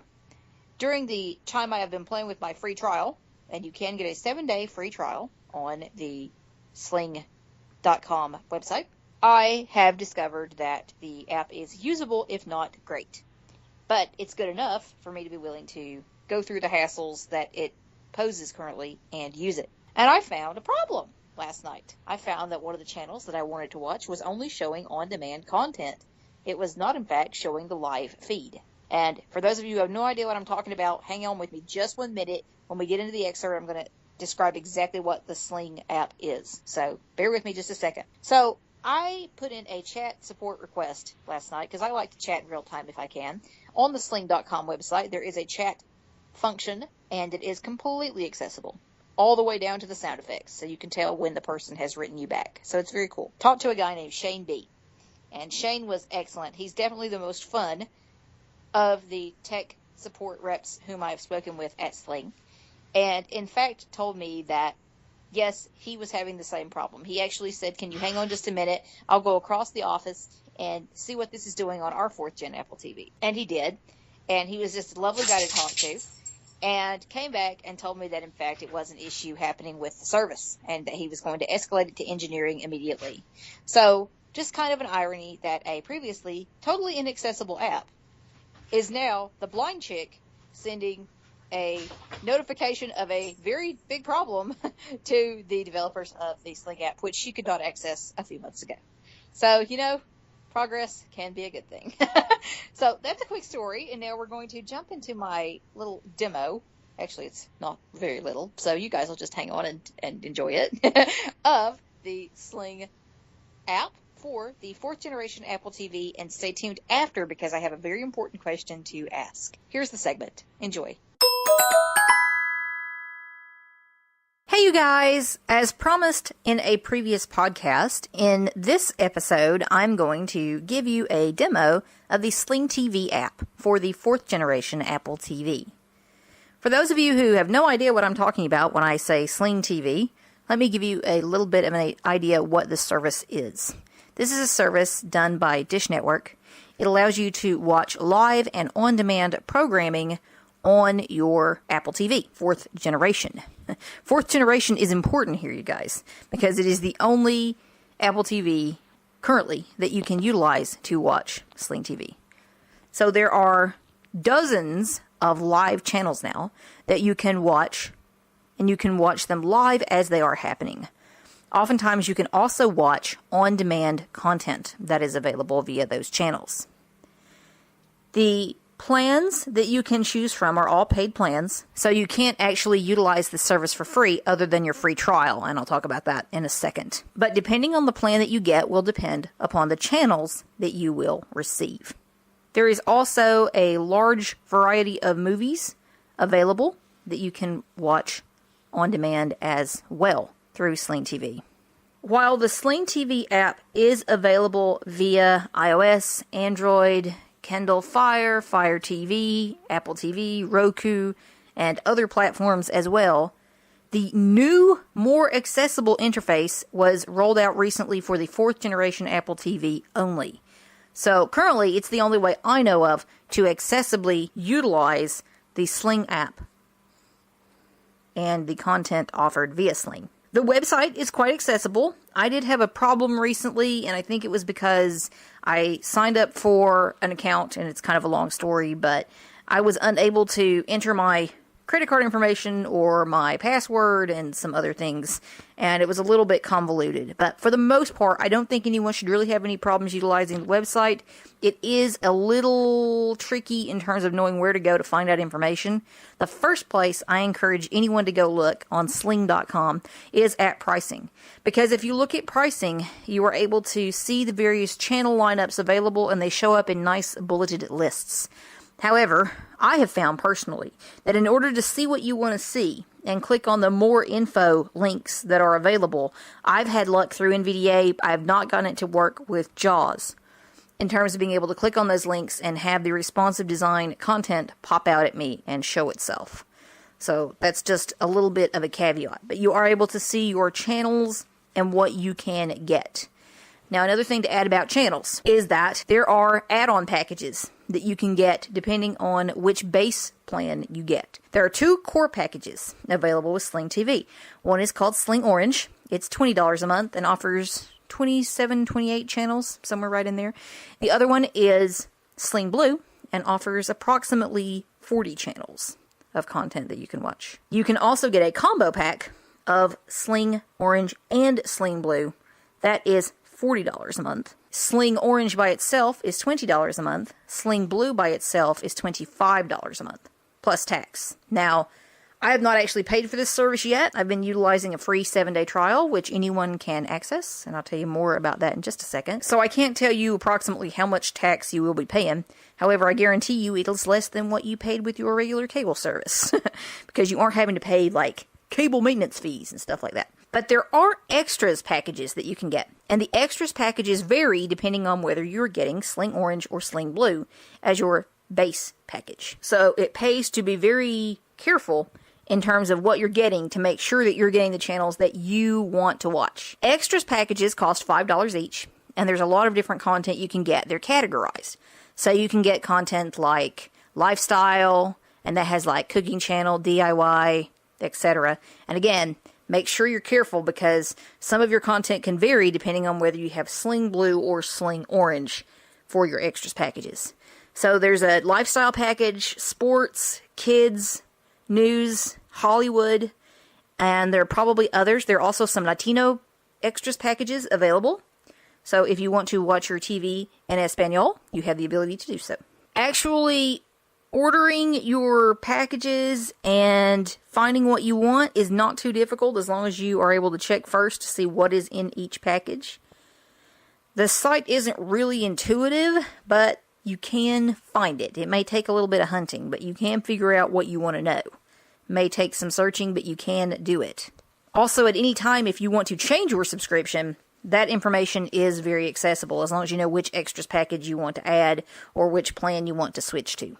during the time I have been playing with my free trial, and you can get a 7-day free trial on the Sling.com website, I have discovered that the app is usable, if not great. But it's good enough for me to be willing to go through the hassles that it poses currently and use it. And I found a problem last night. I found that one of the channels that I wanted to watch was only showing on-demand content. It was not, in fact, showing the live feed. And for those of you who have no idea what I'm talking about, hang on with me just 1 minute. When we get into the excerpt, I'm going to describe exactly what the Sling app is. So bear with me just a second. So I put in a chat support request last night because I like to chat in real time if I can. On the Sling.com website, there is a chat function, and it is completely accessible, all the way down to the sound effects, so you can tell when the person has written you back. So it's very cool. Talked to a guy named Shane B. And Shane was excellent. He's definitely the most fun of the tech support reps whom I've spoken with at Sling. And in fact told me that, yes, he was having the same problem. He actually said, can you hang on just a minute? I'll go across the office and see what this is doing on our 4th Gen Apple TV. And he did. And he was just a lovely guy to talk to. And came back and told me that, in fact, it was an issue happening with the service and that he was going to escalate it to engineering immediately. So just kind of an irony that a previously totally inaccessible app is now the blind chick sending a notification of a very big problem to the developers of the Sling app, which she could not access a few months ago. So, Progress can be a good thing. So that's a quick story, and now we're going to jump into my little demo. Actually, it's not very little, so you guys will just hang on and enjoy it, of the Sling app for the 4th generation Apple TV, and stay tuned after because I have a very important question to ask. Here's the segment. Enjoy. Hey you guys, as promised in a previous podcast, in this episode I'm going to give you a demo of the Sling TV app for the 4th generation Apple TV. For those of you who have no idea what I'm talking about when I say Sling TV, let me give you a little bit of an idea what this service is. This is a service done by Dish Network. It allows you to watch live and on-demand programming on your Apple TV, 4th generation. 4th generation is important here, you guys, because it is the only Apple TV currently that you can utilize to watch Sling TV. So there are dozens of live channels now that you can watch, and you can watch them live as they are happening. Oftentimes you can also watch on-demand content that is available via those channels. The plans that you can choose from are all paid plans, so you can't actually utilize the service for free other than your free trial, and I'll talk about that in a second. But depending on the plan that you get will depend upon the channels that you will receive. There is also a large variety of movies available that you can watch on demand as well through Sling TV. While the Sling TV app is available via iOS, Android, Kindle Fire, Fire TV, Apple TV, Roku, and other platforms as well, the new, more accessible interface was rolled out recently for the 4th generation Apple TV only. So currently, it's the only way I know of to accessibly utilize the Sling app and the content offered via Sling. The website is quite accessible. I did have a problem recently, and I think it was because I signed up for an account, and it's kind of a long story, but I was unable to enter my credit card information or my password and some other things, and it was a little bit convoluted. But for the most part, I don't think anyone should really have any problems utilizing the website. It is a little tricky in terms of knowing where to go to find out information. The first place I encourage anyone to go look on sling.com is at pricing. Because if you look at pricing, you are able to see the various channel lineups available, and they show up in nice bulleted lists. However, I have found personally that in order to see what you want to see and click on the more info links that are available, I've had luck through NVDA. I have not gotten it to work with JAWS in terms of being able to click on those links and have the responsive design content pop out at me and show itself. So that's just a little bit of a caveat. But you are able to see your channels and what you can get. Now, another thing to add about channels is that there are add-on packages that you can get depending on which base plan you get. There are 2 core packages available with Sling TV. One is called Sling Orange. It's $20 a month and offers 27, 28 channels, somewhere right in there. The other one is Sling Blue and offers approximately 40 channels of content that you can watch. You can also get a combo pack of Sling Orange and Sling Blue. That is $40 a month. Sling Orange by itself is $20 a month. Sling Blue by itself is $25 a month, plus tax. Now, I have not actually paid for this service yet. I've been utilizing a free 7-day trial, which anyone can access, and I'll tell you more about that in just a second. So I can't tell you approximately how much tax you will be paying. However, I guarantee you it is less than what you paid with your regular cable service, because you aren't having to pay, like, cable maintenance fees and stuff like that. But there are extras packages that you can get, and the extras packages vary depending on whether you're getting Sling Orange or Sling Blue as your base package. So it pays to be very careful in terms of what you're getting to make sure that you're getting the channels that you want to watch. Extras packages cost $5 each, and there's a lot of different content you can get. They're categorized. So you can get content like lifestyle, and that has like cooking channel, DIY, etc. And again, make sure you're careful because some of your content can vary depending on whether you have Sling Blue or Sling Orange for your extras packages. So there's a lifestyle package, sports, kids, news, Hollywood, and there are probably others. There are also some Latino extras packages available. So if you want to watch your TV in Espanol, you have the ability to do so. Actually, ordering your packages and finding what you want is not too difficult as long as you are able to check first to see what is in each package. The site isn't really intuitive, but you can find it. It may take a little bit of hunting, but you can figure out what you want to know. It may take some searching, but you can do it. Also, at any time, if you want to change your subscription, that information is very accessible as long as you know which extras package you want to add or which plan you want to switch to.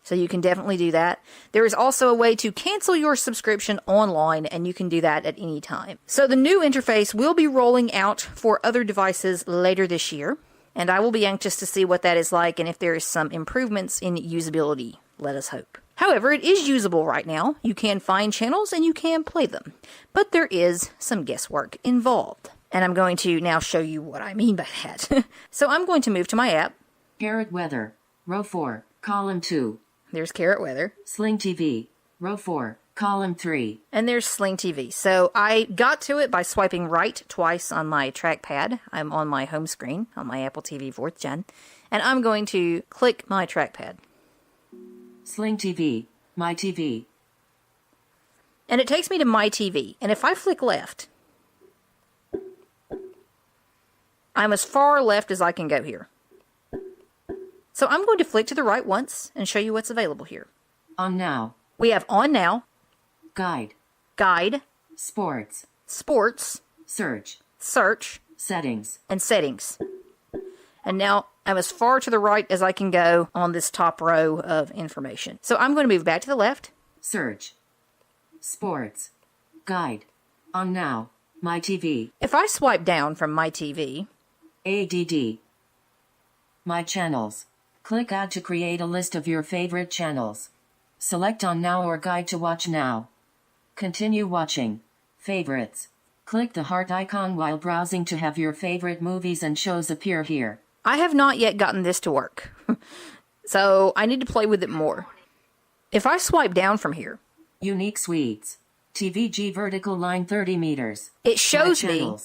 So you can definitely do that. There is also a way to cancel your subscription online, and you can do that at any time. So the new interface will be rolling out for other devices later this year, and I will be anxious to see what that is like and if there is some improvements in usability. Let us hope. However, it is usable right now. You can find channels and you can play them, but there is some guesswork involved. And I'm going to now show you what I mean by that. So I'm going to move to my app. Carrot Weather, row 4, column 2. There's Carrot Weather. Sling TV, row 4, column 3. And there's Sling TV. So I got to it by swiping right twice on my trackpad. I'm on my home screen on my Apple TV 4th Gen. And I'm going to click my trackpad. Sling TV, My TV. And it takes me to My TV. And if I flick left, I'm as far left as I can go here. So I'm going to flick to the right once and show you what's available here. On Now. We have On Now. Guide. Guide. Sports. Sports. Search. Search. Settings. And Settings. And now I'm as far to the right as I can go on this top row of information. So I'm going to move back to the left. Search. Sports. Guide. On Now. My TV. If I swipe down from My TV. ADD. My channels. Click Add to create a list of your favorite channels. Select On Now or Guide to watch now. Continue watching. Favorites. Click the heart icon while browsing to have your favorite movies and shows appear here. I have not yet gotten this to work. So I need to play with it more. If I swipe down from here. Unique Suites. TVG vertical line 30 meters. It shows me.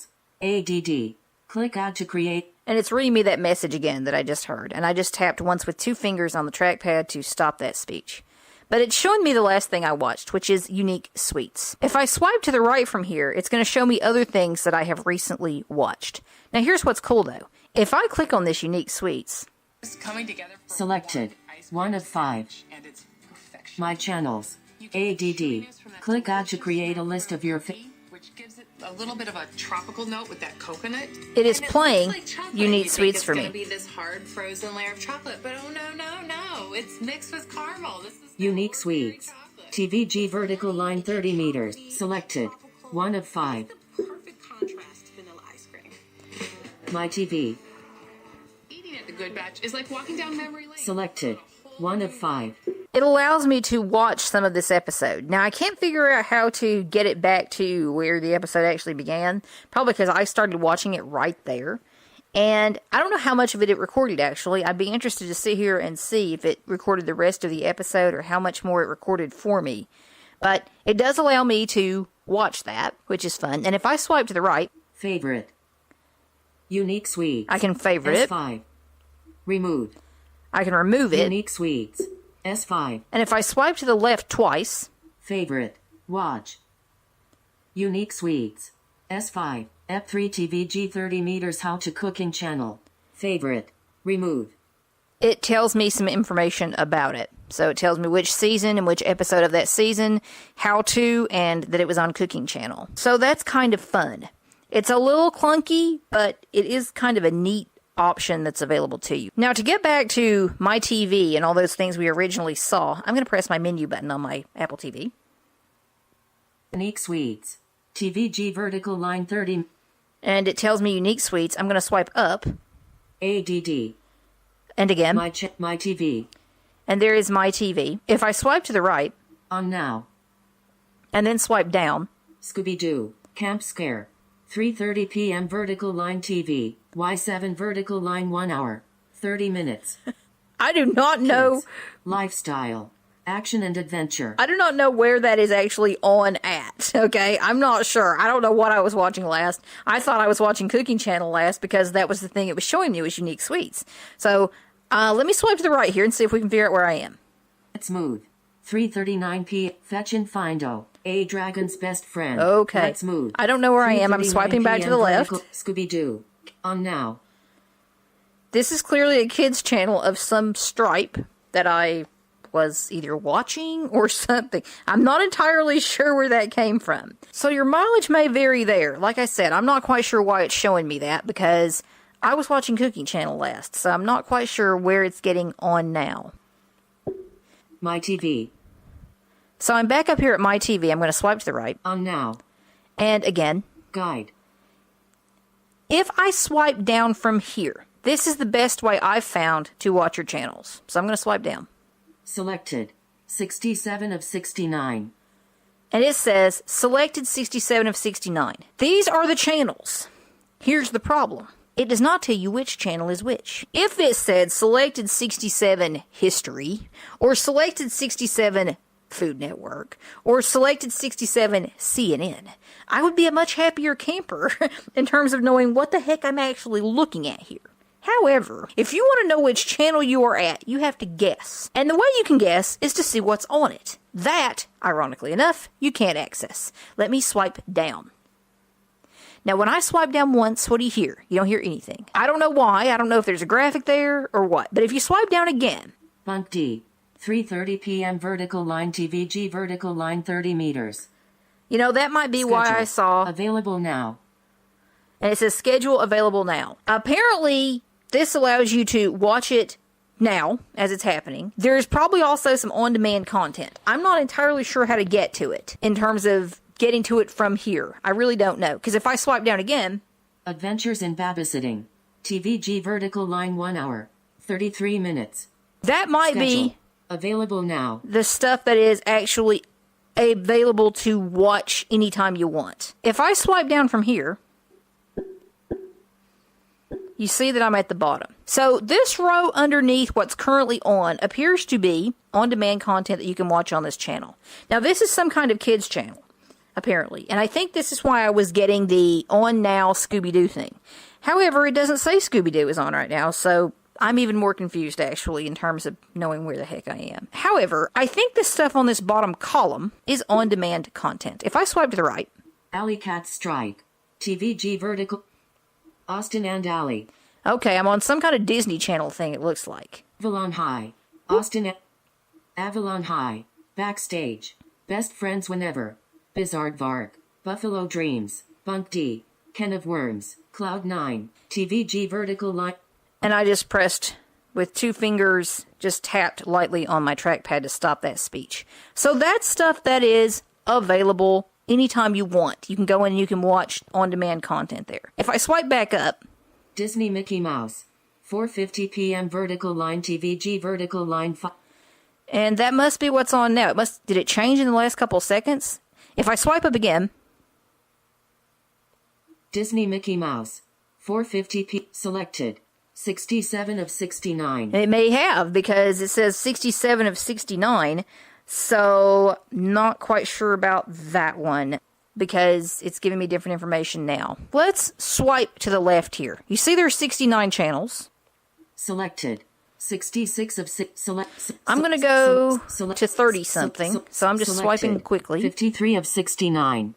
ADD. Click Add to create. And it's reading me that message again that I just heard. And I just tapped once with 2 fingers on the trackpad to stop that speech. But it's showing me the last thing I watched, which is Unique Suites. If I swipe to the right from here, it's going to show me other things that I have recently watched. Now here's what's cool though. If I click on this Unique Suites. Selected. 1 of 5. My channels. ADD. Click Add to create a list of your which gives it a little bit of a tropical note with that coconut. It is playing Unique Suites for me. It's going to be this hard frozen layer of chocolate, but oh no, it's mixed with caramel. This is Unique Suites. TVG vertical line 30 meters. Selected. 1 of 5. perfect contrast to vanilla ice cream. My TV. Eating at the Good Batch is like walking down memory lane. Selected. 1 of 5. It allows me to watch some of this episode. Now, I can't figure out how to get it back to where the episode actually began. Probably because I started watching it right there. And I don't know how much of it recorded, actually. I'd be interested to sit here and see if it recorded the rest of the episode or how much more it recorded for me. But it does allow me to watch that, which is fun. And if I swipe to the right... Favorite. Unique Suites. I can favorite it. S5. Remove. I can remove it. Unique Suites. S5. And if I swipe to the left twice... Favorite. Watch. Unique Suites. S5. F3 TVG 30 meters How to Cooking Channel. Favorite. Remove. It tells me some information about it. So it tells me which season and which episode of that season, how to, and that it was on Cooking Channel. So that's kind of fun. It's a little clunky, but it is kind of a neat option that's available to you. Now, to get back to My TV and all those things we originally saw, I'm going to press my menu button on my Apple TV. Unique Suites. TVG vertical line 30. And it tells me Unique Suites. I'm going to swipe up. ADD. And again. My TV. And there is My TV. If I swipe to the right. On Now. And then swipe down. Scooby-Doo. Camp Scare. 3:30 p.m. vertical line TV. Y7 vertical line 1 hour. 30 minutes. I do not know. Kids. Lifestyle. Action and adventure. I do not know where that is actually on at, okay? I'm not sure. I don't know what I was watching last. I thought I was watching Cooking Channel last because that was the thing it was showing me was unique sweets. So, let me swipe to the right here and see if we can figure out where I am. Smooth. 3:39 p. Fetch and Findo. A Dragon's Best Friend. Okay. Let's move. I don't know where I am. I'm swiping back to the left. Scooby-Doo. On now. This is clearly a kids channel of some stripe that I was either watching or something. I'm not entirely sure where that came from. So your mileage may vary there. Like I said, I'm not quite sure why it's showing me that because I was watching Cooking Channel last, so I'm not quite sure where it's getting on now. My TV. So I'm back up here at My TV. I'm going to swipe to the right. On now. And again. Guide. If I swipe down from here, this is the best way I've found to watch your channels. So I'm going to swipe down. Selected. 67 of 69. And it says, selected 67 of 69. These are the channels. Here's the problem. It does not tell you which channel is which. If it said selected 67 history, or selected 67 Food Network, or selected 67 CNN, I would be a much happier camper in terms of knowing what the heck I'm actually looking at here. However, if you want to know which channel you are at, you have to guess. And the way you can guess is to see what's on it. That, ironically enough, you can't access. Let me swipe down. Now, when I swipe down once, what do you hear? You don't hear anything. I don't know why. I don't know if there's a graphic there or what. But if you swipe down again. Bunk D. 3:30 p.m. vertical line TVG vertical line 30 meters. You know, that might be Schedule. why I saw. Available now. And it says schedule available now. Apparently, this allows you to watch it now as it's happening. There's probably also some on-demand content. I'm not entirely sure how to get to it in terms of getting to it from here. I really don't know. Because if I swipe down again. Adventures in Babysitting. TVG vertical line 1 hour. 33 minutes. That might Schedule. be available now. The stuff that is actually available to watch anytime you want. If I swipe down from here, you see that I'm at the bottom. So this row underneath what's currently on appears to be on-demand content that you can watch on this channel. Now this is some kind of kids channel, apparently. And I think this is why I was getting the on now Scooby-Doo thing. However, it doesn't say Scooby-Doo is on right now, so I'm even more confused, actually, in terms of knowing where the heck I am. However, I think the stuff on this bottom column is on-demand content. If I swipe to the right. Alley Cat Strike. TVG vertical. Austin and Alley. Okay, I'm on some kind of Disney Channel thing, it looks like. Avalon High. Austin. Avalon High. Backstage. Best Friends Whenever. Bizarre Varg. Buffalo Dreams. Bunk D. Ken of Worms. Cloud 9. TVG vertical line. And I just pressed with 2 fingers, just tapped lightly on my trackpad to stop that speech. So that's stuff that is available anytime you want. You can go in and you can watch on-demand content there. If I swipe back up. Disney Mickey Mouse. 4:50 p.m. vertical line TVG vertical line 5. And that must be what's on now. Did it change in the last couple seconds? If I swipe up again. Disney Mickey Mouse. 4:50 p. Selected. 67 of 69. It may have, because it says 67 of 69. So, not quite sure about that one, because it's giving me different information now. Let's swipe to the left here. You see there's 69 channels. Selected. 66 of 6. I'm going to go to 30 something, so I'm just swiping quickly. 53 of 69.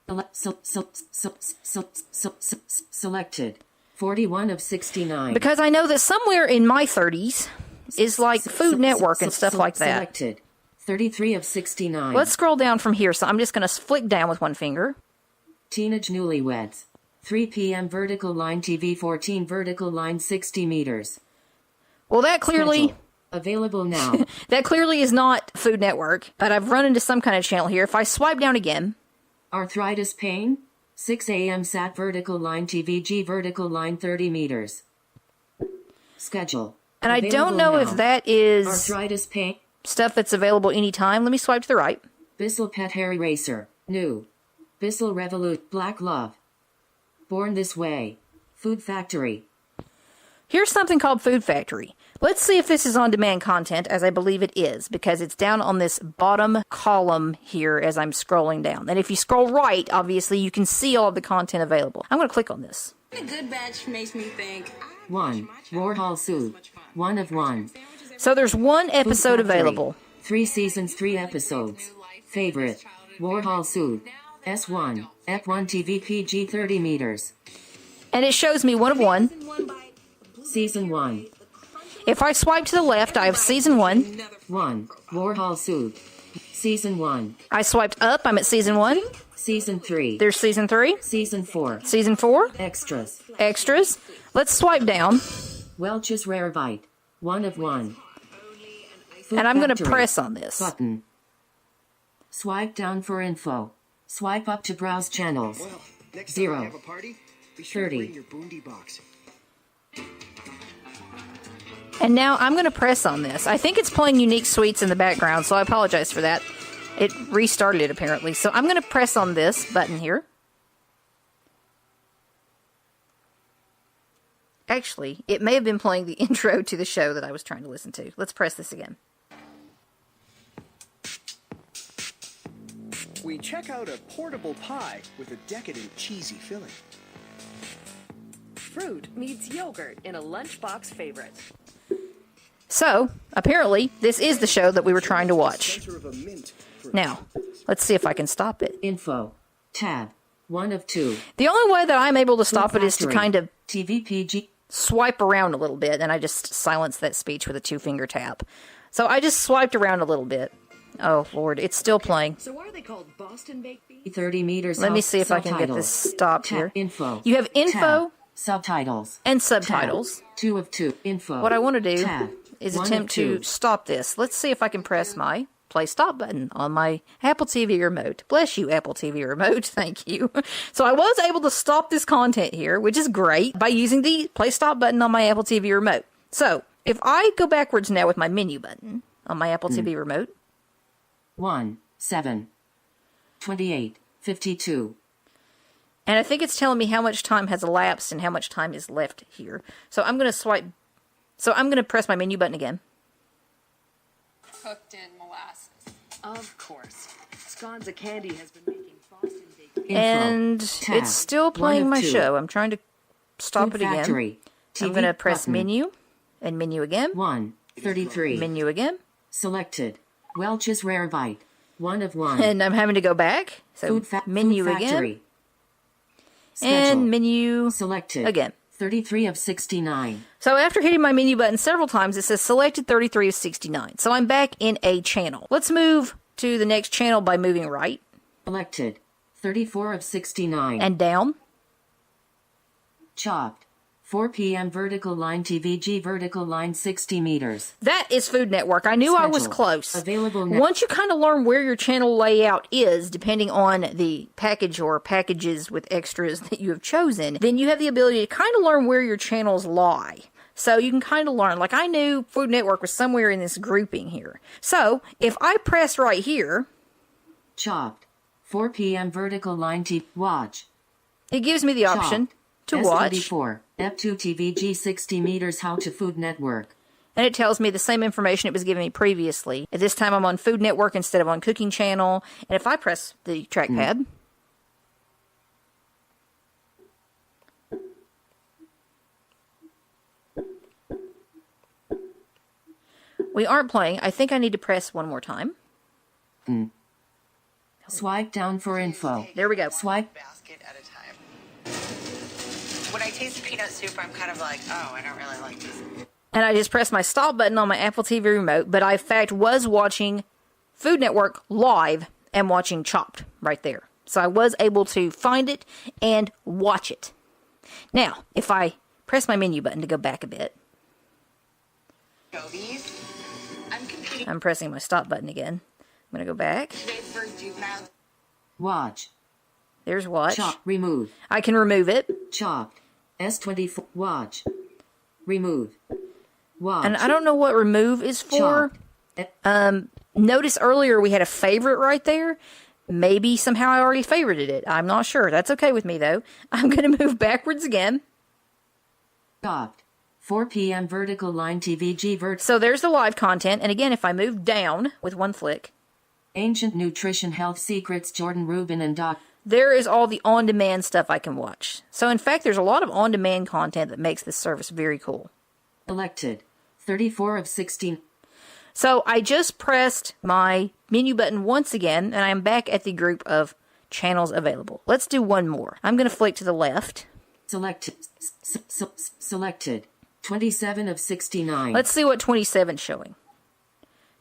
Selected. 41 of 69. Because I know that somewhere in my 30s is like Food Network and stuff like that. Selected. 33 of 69. Let's scroll down from here, so I'm just going to flick down with one finger. Teenage Newlyweds. 3 p.m. vertical line TV 14 vertical line 60 meters. Well, that clearly... Schedule. Available now. That clearly is not Food Network, but I've run into some kind of channel here. If I swipe down again... Arthritis Pain. 6 a.m. SAT vertical line TVG vertical line 30 meters. Schedule. And I don't know if that is Arthritis Pain. Stuff that's available anytime. Let me swipe to the right. Bissell Pet Hair Eraser. New. Bissell Revolut. Black Love. Born This Way. Food Factory. Here's something called Food Factory. Let's see if this is on-demand content, as I believe it is, because it's down on this bottom column here as I'm scrolling down. And if you scroll right, obviously, you can see all of the content available. I'm going to click on this. A good batch makes me think. 1. Warhol Soup. 1 of 1. So there's one episode available. 3 seasons, 3 episodes. Favorite. Warhol Soup. S1. F1 TV PG 30 meters. And it shows me 1 of 1. Season 1. If I swipe to the left, I have Season 1. 1. Warhol Soup. Season 1. I swiped up, I'm at Season 1. Season 3. There's Season 3. Season 4. Season 4. Extras. Extras. Let's swipe down. Welch's Rare Bite. 1 of 1. Food And I'm going to Factory. press on this. Button. Swipe down for info. Swipe up to browse channels. Well, next 0. time we have a party, be sure 30. to bring your boondy box. And now I'm going to press on this. I think it's playing Unique Sweets in the background, so I apologize for that. It restarted it, apparently. So I'm going to press on this button here. Actually, it may have been playing the intro to the show that I was trying to listen to. Let's press this again. We check out a portable pie with a decadent cheesy filling. Fruit meets yogurt in a lunchbox favorite. So, apparently, this is the show that we were trying to watch. Now, let's see if I can stop it. Info. Tab. 1 of 2. The only way that I'm able to stop Food it is to Factory. kind of TV PG. swipe around a little bit, and I just silence that speech with a 2-finger tap. So I just swiped around a little bit. Oh, Lord, it's still playing. So why are they called Boston baked beans? 30 meters. Let me out. see if I can get this Subtitles. stopped Tab. here. Info. You have info Tab. Subtitles. and subtitles. Tab. 2 of 2. Info. What I want to do Tab. is 1 of attempt 2. to stop this. Let's see if I can press my play stop button on my Apple TV remote. Bless you, Apple TV remote. Thank you. So I was able to stop this content here, which is great, by using the play stop button on my Apple TV remote. So if I go backwards now with my menu button on my Apple TV remote. 1, 7, 28, 52. And I think it's telling me how much time has elapsed and how much time is left here. So I'm going to swipe. So I'm going to press my menu button again. Cooked in molasses. Of course. Sconza Candy has been making Boston baked beans. Info. And Tab. it's still 1 playing of my 2. show. I'm trying to stop Food it again. Factory. I'm TV going to press button. menu and menu again. 1, 33. Menu again. Selected. Welch's Rare Bite. 1 of 1. And I'm having to go back. So menu Food Factory. again. Schedule. And menu Selected. again. 33 of 69. So after hitting my menu button several times, it says selected 33 of 69. So I'm back in a channel. Let's move to the next channel by moving right. Selected. 34 of 69. And down. Chopped. 4 p.m. vertical line TVG vertical line 60 meters. That is Food Network. I knew I was Schedule. close. Available now. Once you kind of learn where your channel layout is, depending on the package or packages with extras that you have chosen, then you have the ability to kind of learn where your channels lie. So you can kind of learn. Like I knew Food Network was somewhere in this grouping here. So if I press right here, Chopped. 4 p.m. vertical line watch. it gives me the option to watch. S34. F2 TVG 60 meters how to Food Network. And it tells me the same information it was giving me previously. At this time I'm on Food Network instead of on Cooking Channel. And if I press the trackpad, we aren't playing. I think I need to press one more time. Swipe down for info. There we go. Swipe. Basket at a time. When I taste peanut soup, I'm kind of like, oh, I don't really like this. And I just pressed my stop button on my Apple TV remote, but I, in fact, was watching Food Network live and watching Chopped right there. So I was able to find it and watch it. Now, if I press my menu button to go back a bit, I'm pressing my stop button again. I'm going to go back. Watch. There's watch. Chop. Remove. I can remove it. Chopped. S24. Watch. Remove. Watch. And I don't know what remove is for. Notice earlier we had a favorite right there. Maybe somehow I already favorited it. I'm not sure. That's okay with me, though. I'm going to move backwards again. Chopped. 4 p.m. vertical line TVG So there's the live content. And again, if I move down with one flick, Ancient Nutrition Health Secrets, Jordan Rubin and Doc. There is all the on-demand stuff I can watch. So in fact, there's a lot of on-demand content that makes this service very cool. Selected. 34 of 16. So I just pressed my menu button once again, and I'm back at the group of channels available. Let's do one more. I'm going to flick to the left. Selected. Selected. 27 of 69. Let's see what 27 is showing.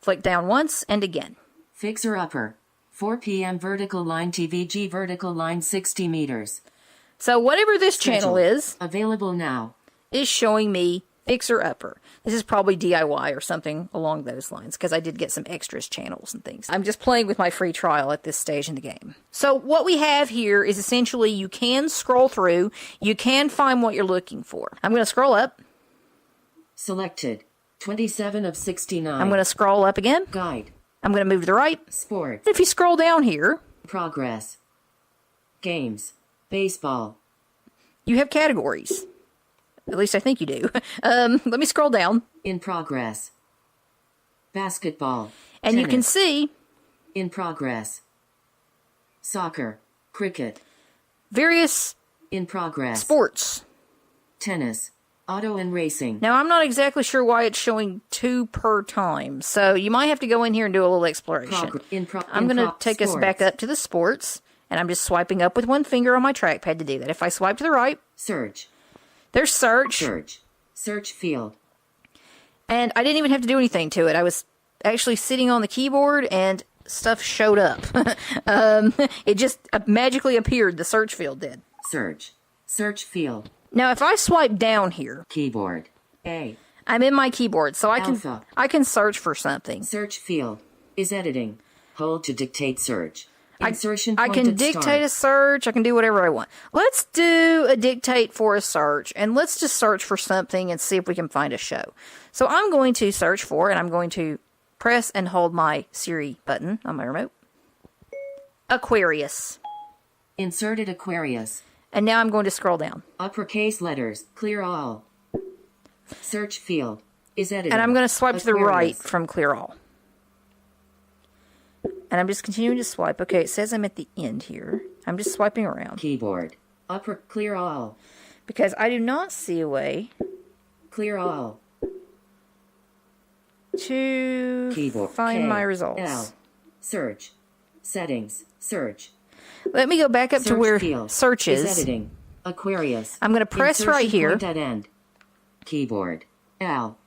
Flick down once and again. Fixer Upper. 4 p.m. vertical line TVG vertical line 60 meters. So whatever this channel is, available now, is showing me Fixer Upper. This is probably DIY or something along those lines, because I did get some extras channels and things. I'm just playing with my free trial at this stage in the game. So what we have here is essentially you can scroll through, you can find what you're looking for. I'm going to scroll up. Selected. 27 of 69. I'm going to scroll up again. Guide. I'm going to move to the right. Sport. If you scroll down here. Progress. Games. Baseball. You have categories. At least I think you do. Let me scroll down. In progress. Basketball. And tennis. You can see. In progress. Soccer. Cricket. Various. In progress. Sports. Tennis. Auto and racing. Now, I'm not exactly sure why it's showing 2 per time, so you might have to go in here and do a little exploration. I'm going to take us back up to the sports, and I'm just swiping up with one finger on my trackpad to do that. If I swipe to the right, search. There's search. Search field. And I didn't even have to do anything to it. I was actually sitting on the keyboard, and stuff showed up. It just magically appeared. The search field did. Search field. Now, if I swipe down here, keyboard, A. I'm in my keyboard, so I can search for something. Search field is editing. Hold to dictate search. Insertion I can dictate a search. I can do whatever I want. Let's do a dictate for a search, and let's just search for something and see if we can find a show. So I'm going to search for, and I'm going to press and hold my Siri button on my remote. Aquarius. Inserted Aquarius. And now I'm going to scroll down. Uppercase letters. Clear all. Search field is edited. And I'm going to swipe to the right from clear all. And I'm just continuing to swipe. Okay, it says I'm at the end here. I'm just swiping around. Keyboard. Upper clear all. Because I do not see a way. Clear all. To Keyboard. find my results. L. Search. Settings. Search. Let me go back up to where search is. Editing. Aquarius. I'm going to press right here. Point at end. Keyboard. L.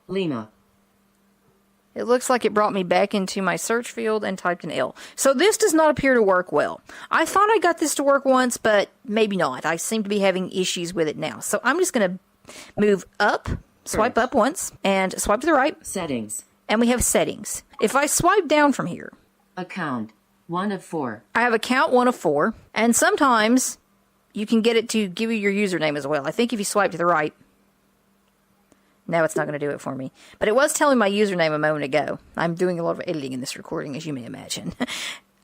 Lima. It looks like it brought me back into my search field and typed in L. So this does not appear to work well. I thought I got this to work once, but maybe not. I seem to be having issues with it now. So I'm just going to move up, swipe up once, and swipe to the right. Settings. And we have settings. If I swipe down from here. Account. 1 of 4. I have account 1 of 4. And sometimes you can get it to give you your username as well. I think if you swipe to the right. No, it's not going to do it for me. But it was telling my username a moment ago. I'm doing a lot of editing in this recording, as you may imagine.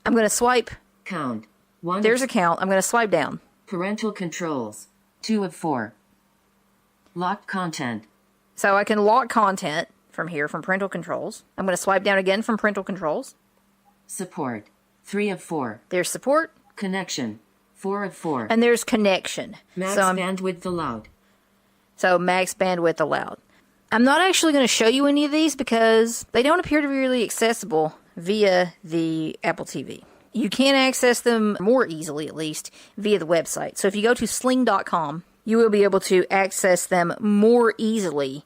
I'm going to swipe. Count. 1. There's account. I'm going to swipe down. Parental controls. 2 of 4. Lock content. So I can lock content from here, from parental controls. I'm going to swipe down again from parental controls. Support. 3 of 4. There's support. Connection. 4 of 4. And there's connection. Max bandwidth allowed. So max bandwidth allowed. I'm not actually going to show you any of these because they don't appear to be really accessible via the Apple TV. You can access them more easily, at least, via the website. So if you go to sling.com, you will be able to access them more easily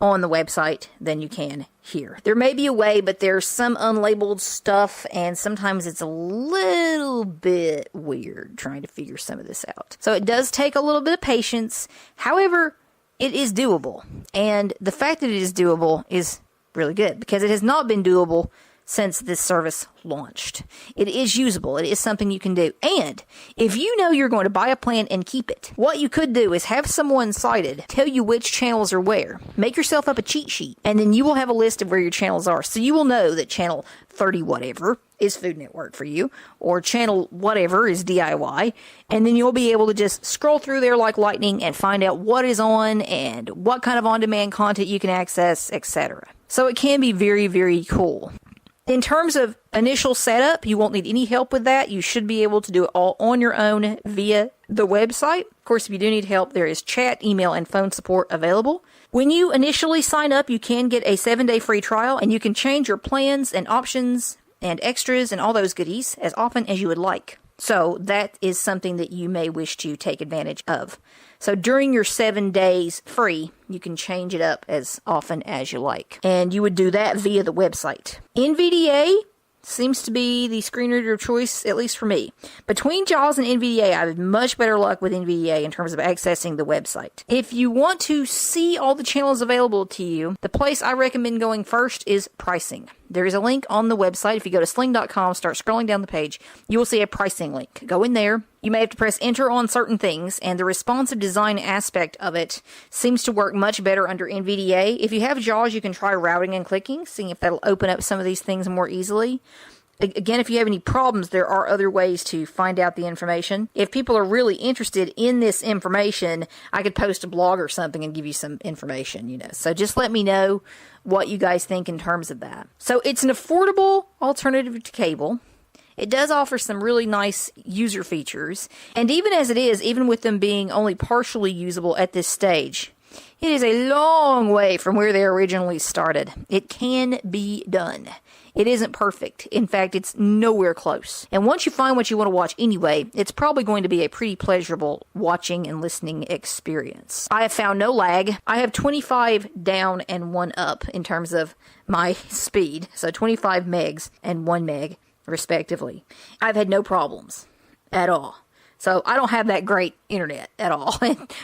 on the website than you can here. There may be a way, but there's some unlabeled stuff, and sometimes it's a little bit weird trying to figure some of this out. So it does take a little bit of patience. However, it is doable. And the fact that it is doable is really good because it has not been doable since this service launched. It is usable. It is something you can do. And if you know you're going to buy a plan and keep it, what you could do is have someone cited tell you which channels are where. Make yourself up a cheat sheet, and then you will have a list of where your channels are. So you will know that channel 30 whatever is Food Network for you, or channel whatever is DIY, and then you'll be able to just scroll through there like lightning and find out what is on and what kind of on-demand content you can access, etc. So it can be very, very cool. In terms of initial setup, you won't need any help with that. You should be able to do it all on your own via the website. Of course, if you do need help, there is chat, email, and phone support available. When you initially sign up, you can get a 7-day free trial, and you can change your plans and options and extras and all those goodies as often as you would like. So that is something that you may wish to take advantage of. So during your 7 days free, you can change it up as often as you like. And you would do that via the website. NVDA seems to be the screen reader of choice, at least for me. Between JAWS and NVDA, I have much better luck with NVDA in terms of accessing the website. If you want to see all the channels available to you, the place I recommend going first is pricing. There is a link on the website. If you go to sling.com, start scrolling down the page, you will see a pricing link. Go in there. You may have to press enter on certain things, and the responsive design aspect of it seems to work much better under NVDA. If you have JAWS, you can try routing and clicking, seeing if that'll open up some of these things more easily. Again, if you have any problems, there are other ways to find out the information. If people are really interested in this information, I could post a blog or something and give you some information, So just let me know what you guys think in terms of that. So it's an affordable alternative to cable. It does offer some really nice user features. And even as it is, even with them being only partially usable at this stage, it is a long way from where they originally started. It can be done. It isn't perfect. In fact, it's nowhere close. And once you find what you want to watch anyway, it's probably going to be a pretty pleasurable watching and listening experience. I have found no lag. I have 25 down and 1 up in terms of my speed. So 25 megs and 1 meg, respectively. I've had no problems at all. So I don't have that great internet at all.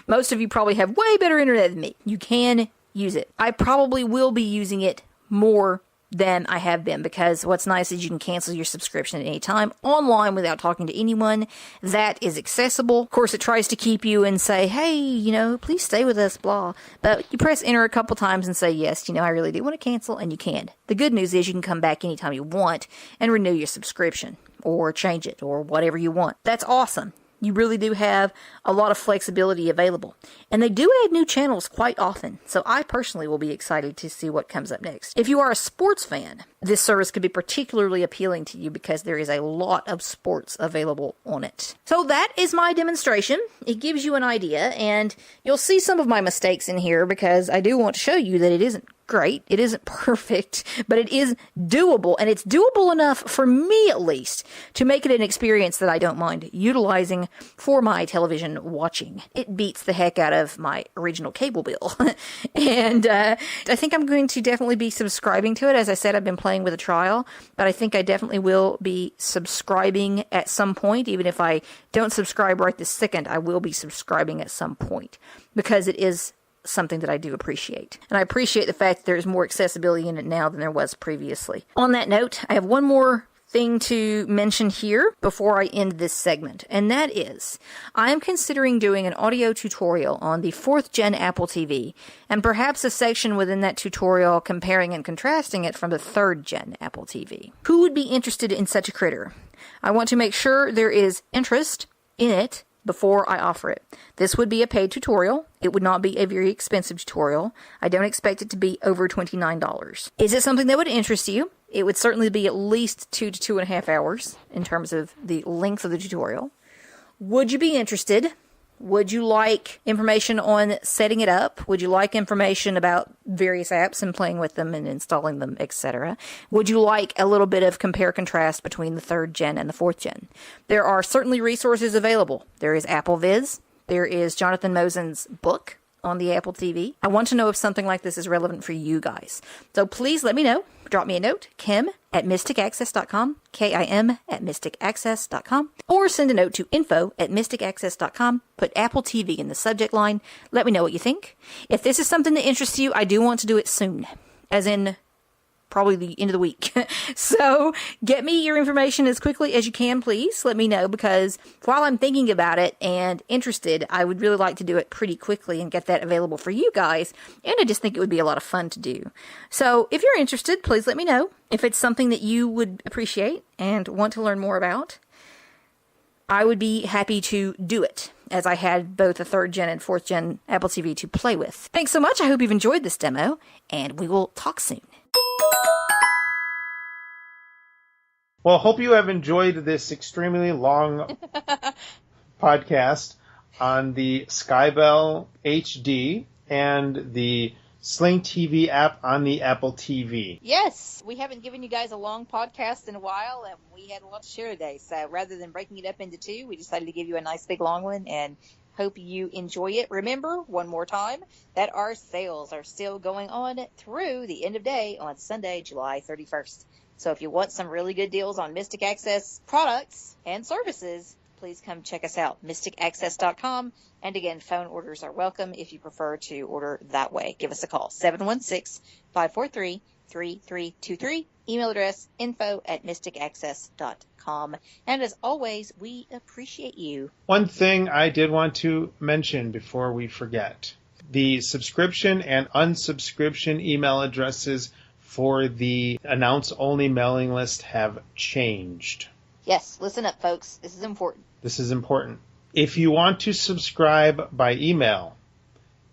Most of you probably have way better internet than me. You can use it. I probably will be using it more than I have been, because what's nice is you can cancel your subscription at any time online without talking to anyone. That is accessible. Of course, it tries to keep you and say, hey, please stay with us, blah. But you press enter a couple times and say, yes, I really do want to cancel, and you can. The good news is you can come back anytime you want and renew your subscription or change it or whatever you want. That's awesome. You really do have a lot of flexibility available. And they do add new channels quite often, so I personally will be excited to see what comes up next. If you are a sports fan, this service could be particularly appealing to you because there is a lot of sports available on it. So that is my demonstration. It gives you an idea, and you'll see some of my mistakes in here because I do want to show you that it isn't great. It isn't perfect, but it is doable, and it's doable enough for me at least to make it an experience that I don't mind utilizing for my television watching. It beats the heck out of my original cable bill. And I think I'm going to definitely be subscribing to it. As I said, I've been playing with a trial, but I think I definitely will be subscribing at some point. Even if I don't subscribe right this second, I will be subscribing at some point because it is something that I do appreciate. And I appreciate the fact that there's more accessibility in it now than there was previously. On that note, I have one more thing to mention here before I end this segment, and that is I am considering doing an audio tutorial on the 4th gen Apple TV, and perhaps a section within that tutorial comparing and contrasting it from the 3rd gen Apple TV. Who would be interested in such a critter? I want to make sure there is interest in it before I offer it. This would be a paid tutorial. It would not be a very expensive tutorial. I don't expect it to be over $29. Is it something that would interest you? It would certainly be at least 2 to 2.5 hours in terms of the length of the tutorial. Would you be interested? Would you like information on setting it up? Would you like information about various apps and playing with them and installing them, etc.? Would you like a little bit of compare-contrast between the 3rd gen and the 4th gen? There are certainly resources available. There is Apple Viz. There is Jonathan Mosen's book on the Apple TV. I want to know if something like this is relevant for you guys. So please let me know. Drop me a note, kim@mysticaccess.com, KIM@mysticaccess.com, or send a note to info@mysticaccess.com. Put Apple TV in the subject line. Let me know what you think. If this is something that interests you, I do want to do it soon. As in probably the end of the week. So get me your information as quickly as you can, please. Let me know, because while I'm thinking about it and interested, I would really like to do it pretty quickly and get that available for you guys. And I just think it would be a lot of fun to do. So if you're interested, please let me know. If it's something that you would appreciate and want to learn more about, I would be happy to do it, as I had both a 3rd gen and 4th gen Apple TV to play with. Thanks so much. I hope you've enjoyed this demo, and we will talk soon. Well, hope you have enjoyed this extremely long podcast on the SkyBell HD and the Sling TV app on the Apple TV. Yes, we haven't given you guys a long podcast in a while, and we had a lot to share today. So rather than breaking it up into 2, we decided to give you a nice big long one, and hope you enjoy it. Remember, one more time, that our sales are still going on through the end of day on Sunday, July 31st. So if you want some really good deals on Mystic Access products and services, please come check us out, mysticaccess.com. And again, phone orders are welcome if you prefer to order that way. Give us a call, 716-543-3323. Email address, info@mysticaccess.com. And as always, we appreciate you. One thing I did want to mention before we forget. The subscription and unsubscription email addresses for the announce-only mailing list have changed. Yes, listen up, folks. This is important. This is important. If you want to subscribe by email,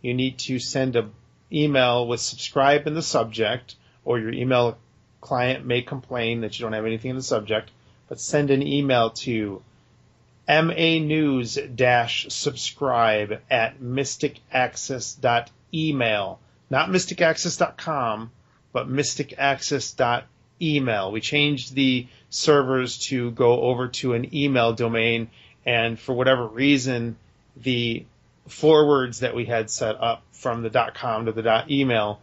you need to send an email with subscribe in the subject, or your email client may complain that you don't have anything in the subject, but send an email to manews-subscribe@mysticaccess.email. Not mysticaccess.com, but mysticaccess.email. We changed the servers to go over to an email domain, and for whatever reason, the forwards that we had set up from the .com to the .email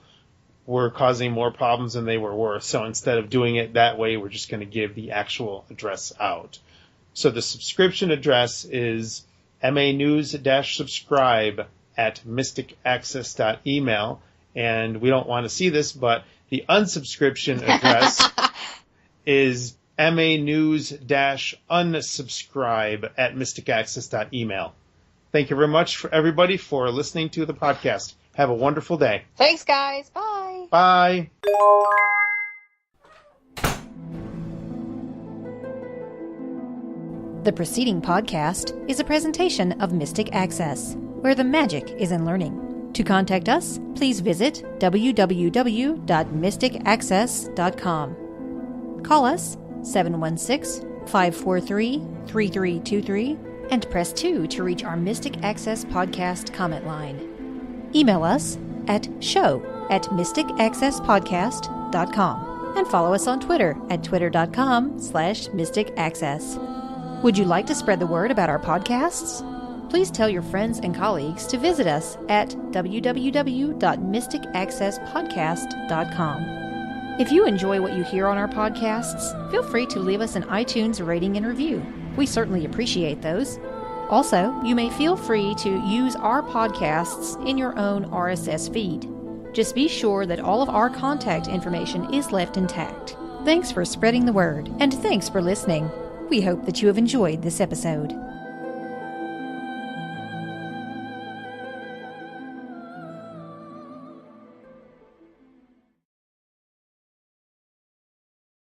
were causing more problems than they were worth. So instead of doing it that way, we're just going to give the actual address out. So the subscription address is manews-subscribe@mysticaccess.email, and we don't want to see this, but the unsubscription address is manews-unsubscribe@mysticaccess.email. Thank you very much for everybody for listening to the podcast. Have a wonderful day. Thanks, guys. Bye. Bye. The preceding podcast is a presentation of Mystic Access, where the magic is in learning. To contact us, please visit www.mysticaccess.com. Call us 716-543-3323 and press 2 to reach our Mystic Access podcast comment line. Email us at show@mysticaccesspodcast.com and follow us on Twitter at twitter.com/mysticaccess. Would you like to spread the word about our podcasts? Please tell your friends and colleagues to visit us at www.mysticaccesspodcast.com. If you enjoy what you hear on our podcasts, feel free to leave us an iTunes rating and review. We certainly appreciate those. Also, you may feel free to use our podcasts in your own RSS feed. Just be sure that all of our contact information is left intact. Thanks for spreading the word, and thanks for listening. We hope that you have enjoyed this episode.